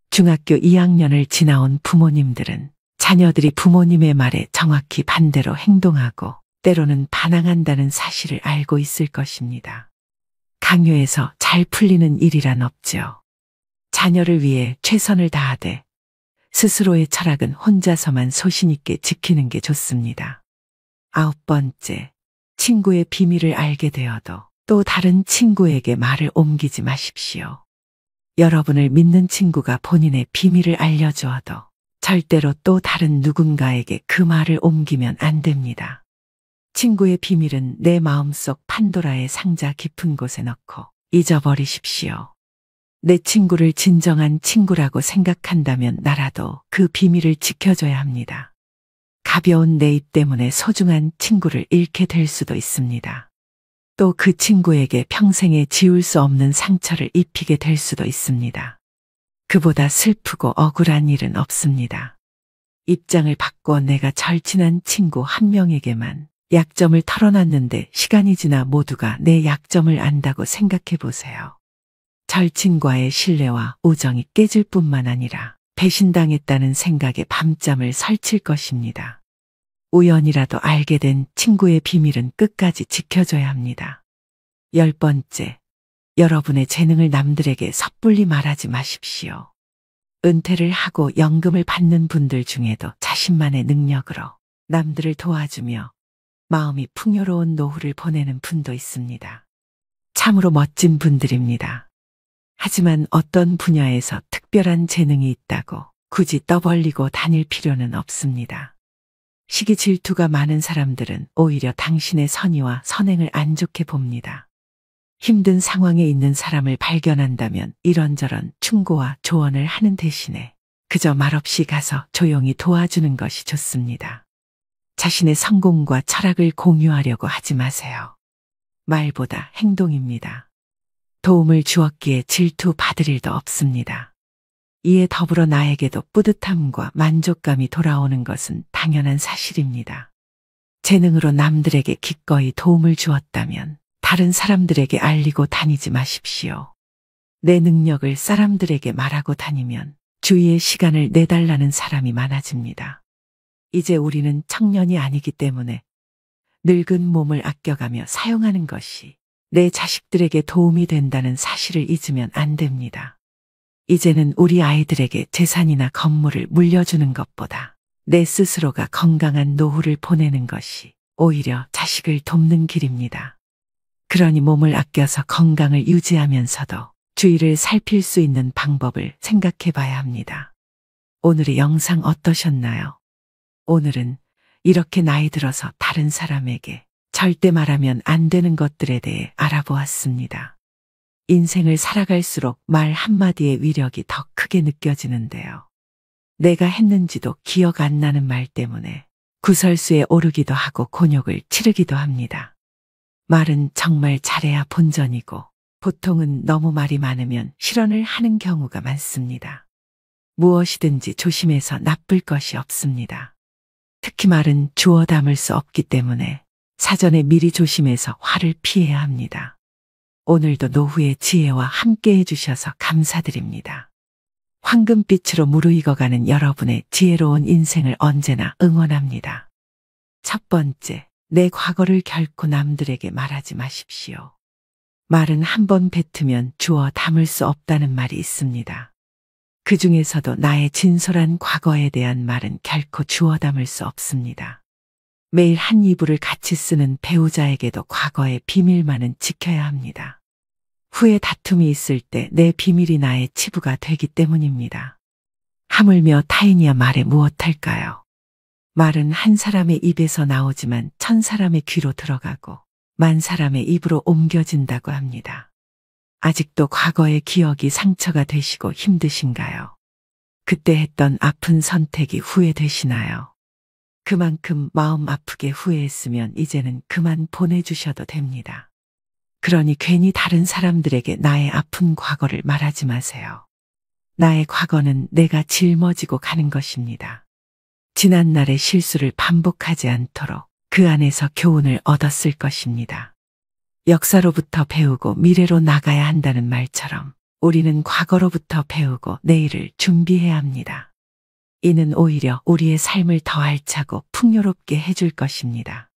중학교 2학년을 지나온 부모님들은 자녀들이 부모님의 말에 정확히 반대로 행동하고 때로는 반항한다는 사실을 알고 있을 것입니다. 강요해서 잘 풀리는 일이란 없죠. 자녀를 위해 최선을 다하되 스스로의 철학은 혼자서만 소신 있게 지키는 게 좋습니다. 9번째, 친구의 비밀을 알게 되어도 또 다른 친구에게 말을 옮기지 마십시오. 여러분을 믿는 친구가 본인의 비밀을 알려주어도 절대로 또 다른 누군가에게 그 말을 옮기면 안 됩니다. 친구의 비밀은 내 마음속 판도라의 상자 깊은 곳에 넣고 잊어버리십시오. 내 친구를 진정한 친구라고 생각한다면 나라도 그 비밀을 지켜줘야 합니다. 가벼운 내 입 때문에 소중한 친구를 잃게 될 수도 있습니다. 또 그 친구에게 평생에 지울 수 없는 상처를 입히게 될 수도 있습니다. 그보다 슬프고 억울한 일은 없습니다. 입장을 바꿔 내가 절친한 친구 한 명에게만 약점을 털어놨는데 시간이 지나 모두가 내 약점을 안다고 생각해 보세요. 절친과의 신뢰와 우정이 깨질 뿐만 아니라 배신당했다는 생각에 밤잠을 설칠 것입니다. 우연이라도 알게 된 친구의 비밀은 끝까지 지켜줘야 합니다. 10번째, 여러분의 재능을 남들에게 섣불리 말하지 마십시오. 은퇴를 하고 연금을 받는 분들 중에도 자신만의 능력으로 남들을 도와주며 마음이 풍요로운 노후를 보내는 분도 있습니다. 참으로 멋진 분들입니다. 하지만 어떤 분야에서 특별한 재능이 있다고 굳이 떠벌리고 다닐 필요는 없습니다. 시기 질투가 많은 사람들은 오히려 당신의 선의와 선행을 안 좋게 봅니다. 힘든 상황에 있는 사람을 발견한다면 이런저런 충고와 조언을 하는 대신에 그저 말없이 가서 조용히 도와주는 것이 좋습니다. 자신의 성공과 철학을 공유하려고 하지 마세요. 말보다 행동입니다. 도움을 주었기에 질투받을 일도 없습니다. 이에 더불어 나에게도 뿌듯함과 만족감이 돌아오는 것은 당연한 사실입니다. 재능으로 남들에게 기꺼이 도움을 주었다면 다른 사람들에게 알리고 다니지 마십시오. 내 능력을 사람들에게 말하고 다니면 주위에 시간을 내달라는 사람이 많아집니다. 이제 우리는 청년이 아니기 때문에 늙은 몸을 아껴가며 사용하는 것이 내 자식들에게 도움이 된다는 사실을 잊으면 안 됩니다. 이제는 우리 아이들에게 재산이나 건물을 물려주는 것보다 내 스스로가 건강한 노후를 보내는 것이 오히려 자식을 돕는 길입니다. 그러니 몸을 아껴서 건강을 유지하면서도 주위를 살필 수 있는 방법을 생각해 봐야 합니다. 오늘의 영상 어떠셨나요? 오늘은 이렇게 나이 들어서 다른 사람에게 절대 말하면 안 되는 것들에 대해 알아보았습니다. 인생을 살아갈수록 말 한마디의 위력이 더 크게 느껴지는데요. 내가 했는지도 기억 안 나는 말 때문에 구설수에 오르기도 하고 곤욕을 치르기도 합니다. 말은 정말 잘해야 본전이고 보통은 너무 말이 많으면 실언을 하는 경우가 많습니다. 무엇이든지 조심해서 나쁠 것이 없습니다. 특히 말은 주워 담을 수 없기 때문에 사전에 미리 조심해서 화를 피해야 합니다. 오늘도 노후의 지혜와 함께 해주셔서 감사드립니다. 황금빛으로 무르익어가는 여러분의 지혜로운 인생을 언제나 응원합니다. 첫 번째, 내 과거를 결코 남들에게 말하지 마십시오. 말은 한 번 뱉으면 주워 담을 수 없다는 말이 있습니다. 그 중에서도 나의 진솔한 과거에 대한 말은 결코 주워 담을 수 없습니다. 매일 한 이불을 같이 쓰는 배우자에게도 과거의 비밀만은 지켜야 합니다. 후에 다툼이 있을 때 내 비밀이 나의 치부가 되기 때문입니다. 하물며 타인이야 말에 무엇할까요? 말은 한 사람의 입에서 나오지만 1000사람의 귀로 들어가고 10,000사람의 입으로 옮겨진다고 합니다. 아직도 과거의 기억이 상처가 되시고 힘드신가요? 그때 했던 아픈 선택이 후회되시나요? 그만큼 마음 아프게 후회했으면 이제는 그만 보내주셔도 됩니다. 그러니 괜히 다른 사람들에게 나의 아픈 과거를 말하지 마세요. 나의 과거는 내가 짊어지고 가는 것입니다. 지난날의 실수를 반복하지 않도록 그 안에서 교훈을 얻었을 것입니다. 역사로부터 배우고 미래로 나가야 한다는 말처럼 우리는 과거로부터 배우고 내일을 준비해야 합니다. 이는 오히려 우리의 삶을 더 알차고 풍요롭게 해줄 것입니다.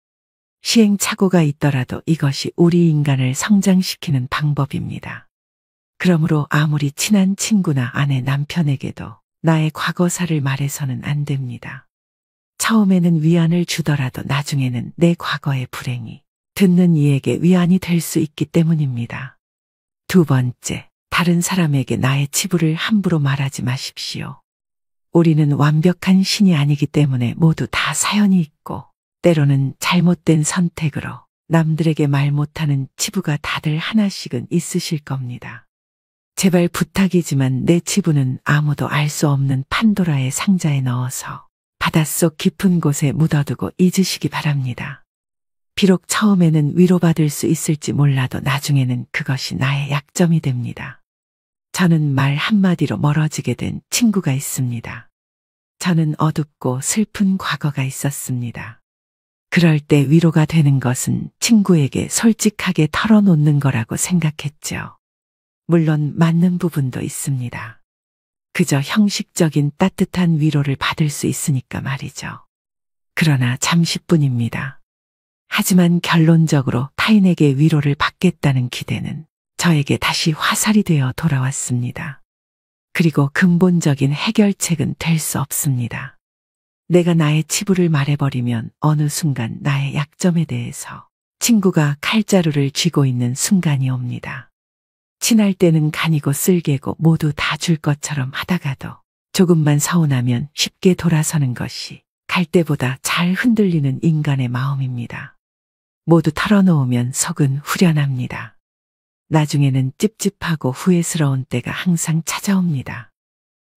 시행착오가 있더라도 이것이 우리 인간을 성장시키는 방법입니다. 그러므로 아무리 친한 친구나 아내, 남편에게도 나의 과거사를 말해서는 안 됩니다. 처음에는 위안을 주더라도 나중에는 내 과거의 불행이 듣는 이에게 위안이 될 수 있기 때문입니다. 두 번째, 다른 사람에게 나의 치부를 함부로 말하지 마십시오. 우리는 완벽한 신이 아니기 때문에 모두 다 사연이 있고 때로는 잘못된 선택으로 남들에게 말 못하는 치부가 다들 하나씩은 있으실 겁니다. 제발 부탁이지만 내 치부는 아무도 알 수 없는 판도라의 상자에 넣어서 바닷속 깊은 곳에 묻어두고 잊으시기 바랍니다. 비록 처음에는 위로받을 수 있을지 몰라도 나중에는 그것이 나의 약점이 됩니다. 저는 말 한마디로 멀어지게 된 친구가 있습니다. 저는 어둡고 슬픈 과거가 있었습니다. 그럴 때 위로가 되는 것은 친구에게 솔직하게 털어놓는 거라고 생각했죠. 물론 맞는 부분도 있습니다. 그저 형식적인 따뜻한 위로를 받을 수 있으니까 말이죠. 그러나 잠시뿐입니다. 하지만 결론적으로 타인에게 위로를 받겠다는 기대는 저에게 다시 화살이 되어 돌아왔습니다. 그리고 근본적인 해결책은 될 수 없습니다. 내가 나의 치부를 말해버리면 어느 순간 나의 약점에 대해서 친구가 칼자루를 쥐고 있는 순간이 옵니다. 친할 때는 간이고 쓸개고 모두 다 줄 것처럼 하다가도 조금만 서운하면 쉽게 돌아서는 것이 갈 때보다 잘 흔들리는 인간의 마음입니다. 모두 털어놓으면 속은 후련합니다. 나중에는 찝찝하고 후회스러운 때가 항상 찾아옵니다.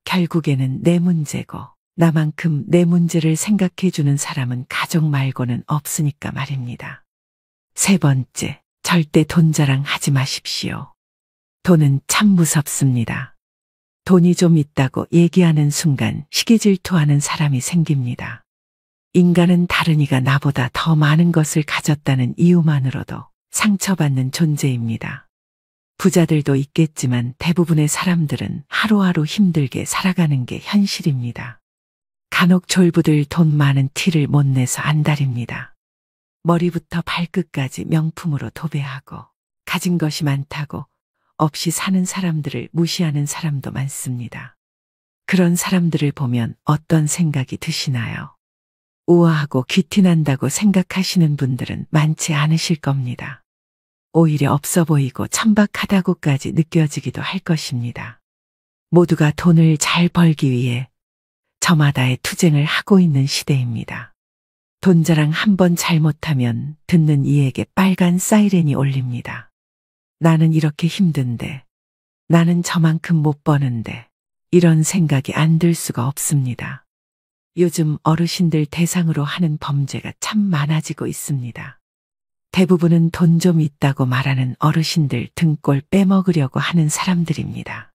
결국에는 내 문제고 나만큼 내 문제를 생각해주는 사람은 가족 말고는 없으니까 말입니다. 세 번째, 절대 돈 자랑하지 마십시오. 돈은 참 무섭습니다. 돈이 좀 있다고 얘기하는 순간 시기질투하는 사람이 생깁니다. 인간은 다른이가 나보다 더 많은 것을 가졌다는 이유만으로도 상처받는 존재입니다. 부자들도 있겠지만 대부분의 사람들은 하루하루 힘들게 살아가는 게 현실입니다. 간혹 졸부들 돈 많은 티를 못 내서 안달입니다. 머리부터 발끝까지 명품으로 도배하고 가진 것이 많다고 없이 사는 사람들을 무시하는 사람도 많습니다. 그런 사람들을 보면 어떤 생각이 드시나요? 우아하고 귀티난다고 생각하시는 분들은 많지 않으실 겁니다. 오히려 없어 보이고 천박하다고까지 느껴지기도 할 것입니다. 모두가 돈을 잘 벌기 위해 저마다의 투쟁을 하고 있는 시대입니다. 돈 자랑 한 번 잘못하면 듣는 이에게 빨간 사이렌이 울립니다. 나는 이렇게 힘든데, 나는 저만큼 못 버는데, 이런 생각이 안 들 수가 없습니다. 요즘 어르신들 대상으로 하는 범죄가 참 많아지고 있습니다. 대부분은 돈 좀 있다고 말하는 어르신들 등골 빼먹으려고 하는 사람들입니다.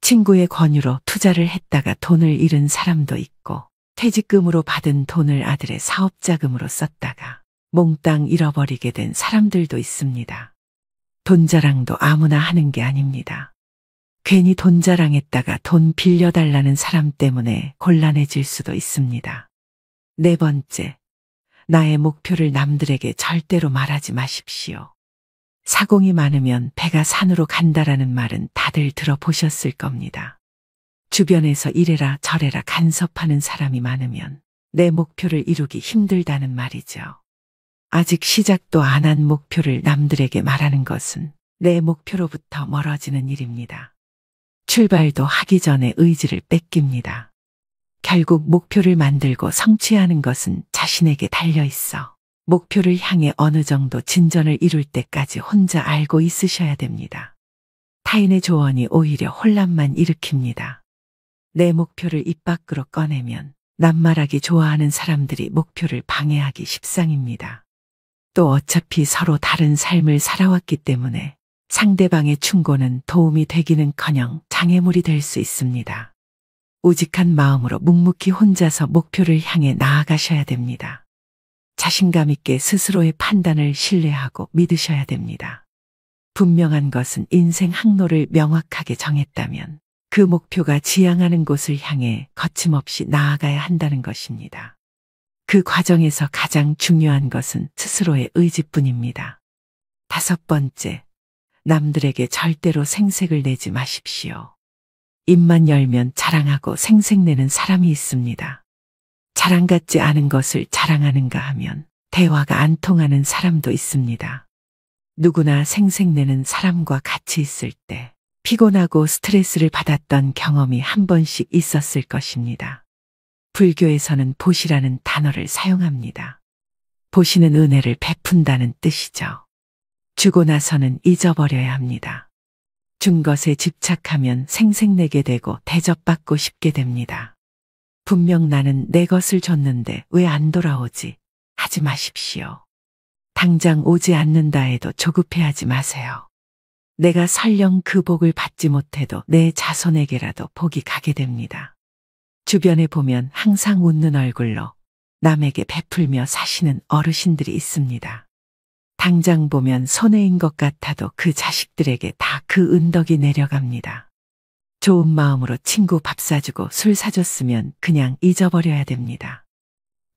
친구의 권유로 투자를 했다가 돈을 잃은 사람도 있고, 퇴직금으로 받은 돈을 아들의 사업자금으로 썼다가 몽땅 잃어버리게 된 사람들도 있습니다. 돈 자랑도 아무나 하는 게 아닙니다. 괜히 돈 자랑했다가 돈 빌려달라는 사람 때문에 곤란해질 수도 있습니다. 네 번째, 나의 목표를 남들에게 절대로 말하지 마십시오. 사공이 많으면 배가 산으로 간다라는 말은 다들 들어보셨을 겁니다. 주변에서 이래라 저래라 간섭하는 사람이 많으면 내 목표를 이루기 힘들다는 말이죠. 아직 시작도 안 한 목표를 남들에게 말하는 것은 내 목표로부터 멀어지는 일입니다. 출발도 하기 전에 의지를 뺏깁니다. 결국 목표를 만들고 성취하는 것은 자신에게 달려 있어 목표를 향해 어느 정도 진전을 이룰 때까지 혼자 알고 있으셔야 됩니다. 타인의 조언이 오히려 혼란만 일으킵니다. 내 목표를 입 밖으로 꺼내면 낱말하기 좋아하는 사람들이 목표를 방해하기 십상입니다. 또 어차피 서로 다른 삶을 살아왔기 때문에 상대방의 충고는 도움이 되기는커녕 장애물이 될 수 있습니다. 우직한 마음으로 묵묵히 혼자서 목표를 향해 나아가셔야 됩니다. 자신감 있게 스스로의 판단을 신뢰하고 믿으셔야 됩니다. 분명한 것은 인생 항로를 명확하게 정했다면 그 목표가 지향하는 곳을 향해 거침없이 나아가야 한다는 것입니다. 그 과정에서 가장 중요한 것은 스스로의 의지뿐입니다. 다섯 번째, 남들에게 절대로 생색을 내지 마십시오. 입만 열면 자랑하고 생색내는 사람이 있습니다. 자랑 같지 않은 것을 자랑하는가 하면 대화가 안 통하는 사람도 있습니다. 누구나 생색내는 사람과 같이 있을 때 피곤하고 스트레스를 받았던 경험이 한 번씩 있었을 것입니다. 불교에서는 보시라는 단어를 사용합니다. 보시는 은혜를 베푼다는 뜻이죠. 주고 나서는 잊어버려야 합니다. 준 것에 집착하면 생색내게 되고 대접받고 싶게 됩니다. 분명 나는 내 것을 줬는데 왜 안 돌아오지? 하지 마십시오. 당장 오지 않는다 해도 조급해하지 마세요. 내가 설령 그 복을 받지 못해도 내 자손에게라도 복이 가게 됩니다. 주변에 보면 항상 웃는 얼굴로 남에게 베풀며 사시는 어르신들이 있습니다. 당장 보면 손해인 것 같아도 그 자식들에게 다 그 은덕이 내려갑니다. 좋은 마음으로 친구 밥 사주고 술 사줬으면 그냥 잊어버려야 됩니다.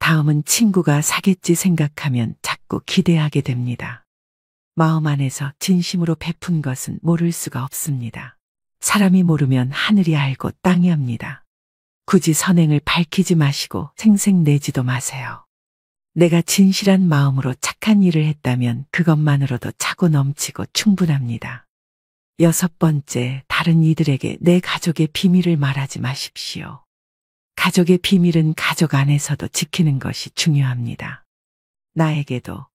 다음은 친구가 사겠지 생각하면 자꾸 기대하게 됩니다. 마음 안에서 진심으로 베푼 것은 모를 수가 없습니다. 사람이 모르면 하늘이 알고 땅이 압니다. 굳이 선행을 밝히지 마시고 생색내지도 마세요. 내가 진실한 마음으로 착한 일을 했다면 그것만으로도 차고 넘치고 충분합니다. 6번째, 다른 이들에게 내 가족의 비밀을 말하지 마십시오. 가족의 비밀은 가족 안에서도 지키는 것이 중요합니다. 나에게도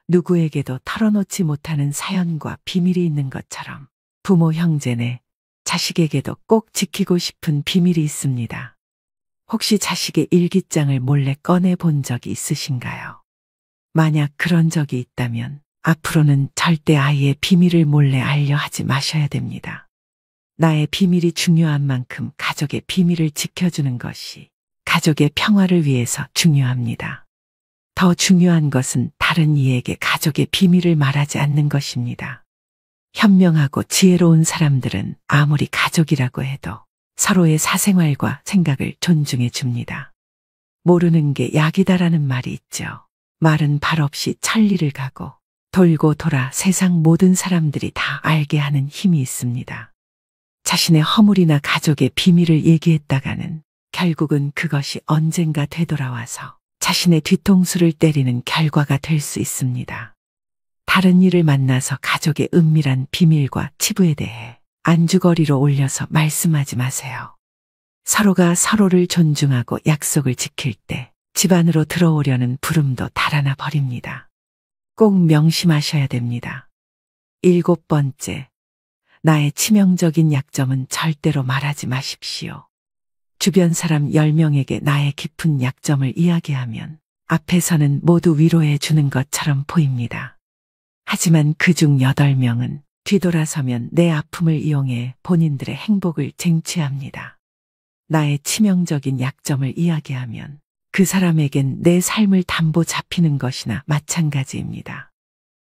누구에게도 털어놓지 못하는 사연과 비밀이 있는 것처럼 부모, 형제네, 자식에게도 꼭 지키고 싶은 비밀이 있습니다. 혹시 자식의 일기장을 몰래 꺼내 본 적이 있으신가요? 만약 그런 적이 있다면 앞으로는 절대 아이의 비밀을 몰래 알려 하지 마셔야 됩니다. 나의 비밀이 중요한 만큼 가족의 비밀을 지켜주는 것이 가족의 평화를 위해서 중요합니다. 더 중요한 것은 다른 이에게 가족의 비밀을 말하지 않는 것입니다. 현명하고 지혜로운 사람들은 아무리 가족이라고 해도 서로의 사생활과 생각을 존중해 줍니다. 모르는 게 약이다라는 말이 있죠. 말은 발 없이 천리를 가고 돌고 돌아 세상 모든 사람들이 다 알게 하는 힘이 있습니다. 자신의 허물이나 가족의 비밀을 얘기했다가는 결국은 그것이 언젠가 되돌아와서 자신의 뒤통수를 때리는 결과가 될 수 있습니다. 다른 이를 만나서 가족의 은밀한 비밀과 치부에 대해 안주거리로 올려서 말씀하지 마세요. 서로가 서로를 존중하고 약속을 지킬 때 집안으로 들어오려는 부름도 달아나 버립니다. 꼭 명심하셔야 됩니다. 7번째, 나의 치명적인 약점은 절대로 말하지 마십시오. 주변 사람 10명에게 나의 깊은 약점을 이야기하면 앞에서는 모두 위로해 주는 것처럼 보입니다. 하지만 그중 8명은 뒤돌아서면 내 아픔을 이용해 본인들의 행복을 쟁취합니다. 나의 치명적인 약점을 이야기하면 그 사람에겐 내 삶을 담보 잡히는 것이나 마찬가지입니다.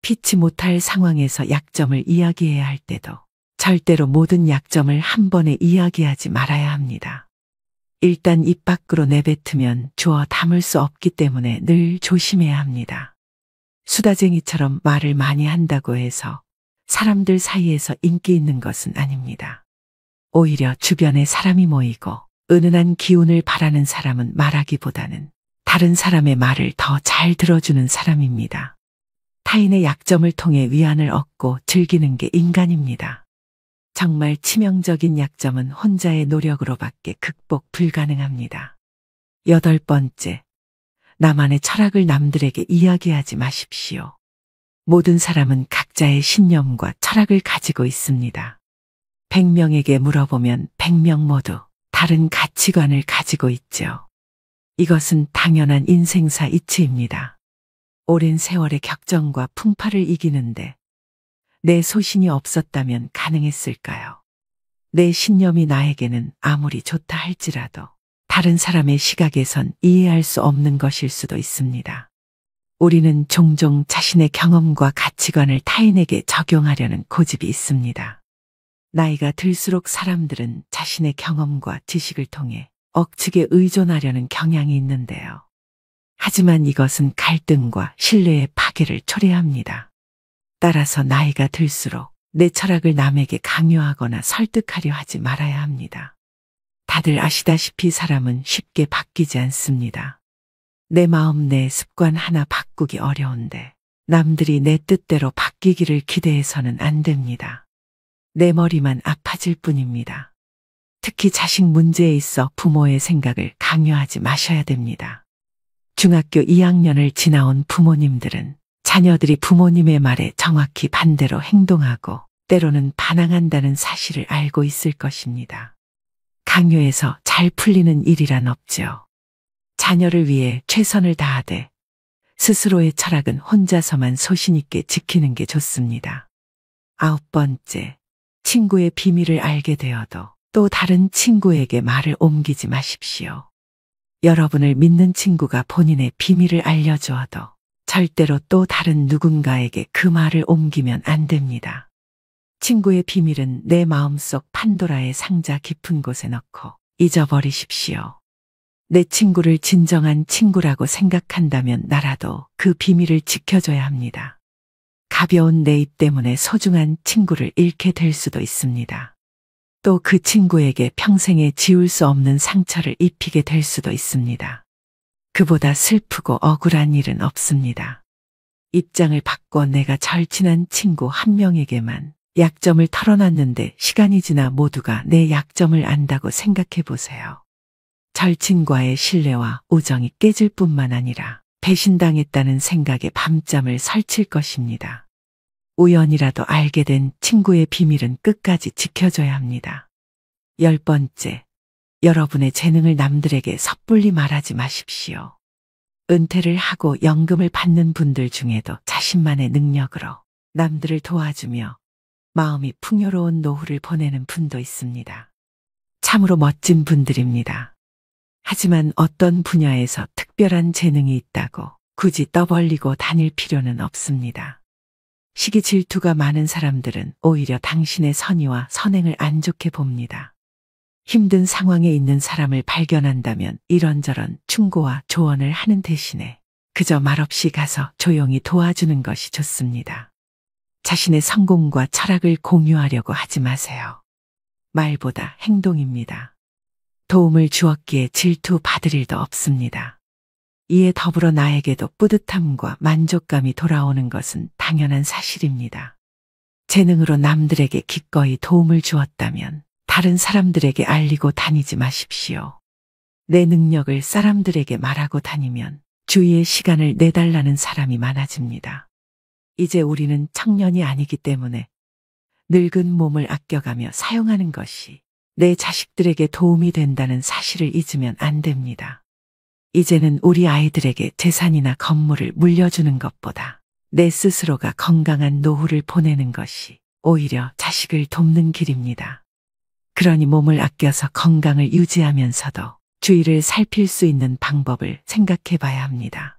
피치 못할 상황에서 약점을 이야기해야 할 때도 절대로 모든 약점을 한 번에 이야기하지 말아야 합니다. 일단 입 밖으로 내뱉으면 주워 담을 수 없기 때문에 늘 조심해야 합니다. 수다쟁이처럼 말을 많이 한다고 해서 사람들 사이에서 인기 있는 것은 아닙니다. 오히려 주변에 사람이 모이고 은은한 기운을 바라는 사람은 말하기보다는 다른 사람의 말을 더 잘 들어주는 사람입니다. 타인의 약점을 통해 위안을 얻고 즐기는 게 인간입니다. 정말 치명적인 약점은 혼자의 노력으로밖에 극복 불가능합니다. 8번째, 나만의 철학을 남들에게 이야기하지 마십시오. 모든 사람은 각자의 신념과 철학을 가지고 있습니다. 100명에게 물어보면 100명 모두 다른 가치관을 가지고 있죠. 이것은 당연한 인생사 이치입니다. 오랜 세월의 격정과 풍파를 이기는데 내 소신이 없었다면 가능했을까요? 내 신념이 나에게는 아무리 좋다 할지라도 다른 사람의 시각에선 이해할 수 없는 것일 수도 있습니다. 우리는 종종 자신의 경험과 가치관을 타인에게 적용하려는 고집이 있습니다. 나이가 들수록 사람들은 자신의 경험과 지식을 통해 억측에 의존하려는 경향이 있는데요. 하지만 이것은 갈등과 신뢰의 파괴를 초래합니다. 따라서 나이가 들수록 내 철학을 남에게 강요하거나 설득하려 하지 말아야 합니다. 다들 아시다시피 사람은 쉽게 바뀌지 않습니다. 내 마음, 내 습관 하나 바꾸기 어려운데 남들이 내 뜻대로 바뀌기를 기대해서는 안 됩니다. 내 머리만 아파질 뿐입니다. 특히 자식 문제에 있어 부모의 생각을 강요하지 마셔야 됩니다. 중학교 2학년을 지나온 부모님들은 자녀들이 부모님의 말에 정확히 반대로 행동하고 때로는 반항한다는 사실을 알고 있을 것입니다. 강요해서 잘 풀리는 일이란 없죠. 자녀를 위해 최선을 다하되 스스로의 철학은 혼자서만 소신 있게 지키는 게 좋습니다. 9번째, 친구의 비밀을 알게 되어도 또 다른 친구에게 말을 옮기지 마십시오. 여러분을 믿는 친구가 본인의 비밀을 알려주어도 절대로 또 다른 누군가에게 그 말을 옮기면 안 됩니다. 친구의 비밀은 내 마음속 판도라의 상자 깊은 곳에 넣고 잊어버리십시오. 내 친구를 진정한 친구라고 생각한다면 나라도 그 비밀을 지켜줘야 합니다. 가벼운 내 입 때문에 소중한 친구를 잃게 될 수도 있습니다. 또 그 친구에게 평생에 지울 수 없는 상처를 입히게 될 수도 있습니다. 그보다 슬프고 억울한 일은 없습니다. 입장을 바꿔 내가 절친한 친구 한 명에게만 약점을 털어놨는데 시간이 지나 모두가 내 약점을 안다고 생각해 보세요. 절친과의 신뢰와 우정이 깨질 뿐만 아니라 배신당했다는 생각에 밤잠을 설칠 것입니다. 우연이라도 알게 된 친구의 비밀은 끝까지 지켜줘야 합니다. 10번째, 여러분의 재능을 남들에게 섣불리 말하지 마십시오. 은퇴를 하고 연금을 받는 분들 중에도 자신만의 능력으로 남들을 도와주며 마음이 풍요로운 노후를 보내는 분도 있습니다. 참으로 멋진 분들입니다. 하지만 어떤 분야에서 특별한 재능이 있다고 굳이 떠벌리고 다닐 필요는 없습니다. 시기 질투가 많은 사람들은 오히려 당신의 선의와 선행을 안 좋게 봅니다. 힘든 상황에 있는 사람을 발견한다면 이런저런 충고와 조언을 하는 대신에 그저 말없이 가서 조용히 도와주는 것이 좋습니다. 자신의 성공과 철학을 공유하려고 하지 마세요. 말보다 행동입니다. 도움을 주었기에 질투받을 일도 없습니다. 이에 더불어 나에게도 뿌듯함과 만족감이 돌아오는 것은 당연한 사실입니다. 재능으로 남들에게 기꺼이 도움을 주었다면 다른 사람들에게 알리고 다니지 마십시오. 내 능력을 사람들에게 말하고 다니면 주위에 시간을 내달라는 사람이 많아집니다. 이제 우리는 청년이 아니기 때문에 늙은 몸을 아껴가며 사용하는 것이 내 자식들에게 도움이 된다는 사실을 잊으면 안 됩니다. 이제는 우리 아이들에게 재산이나 건물을 물려주는 것보다 내 스스로가 건강한 노후를 보내는 것이 오히려 자식을 돕는 길입니다. 그러니 몸을 아껴서 건강을 유지하면서도 주위를 살필 수 있는 방법을 생각해 봐야 합니다.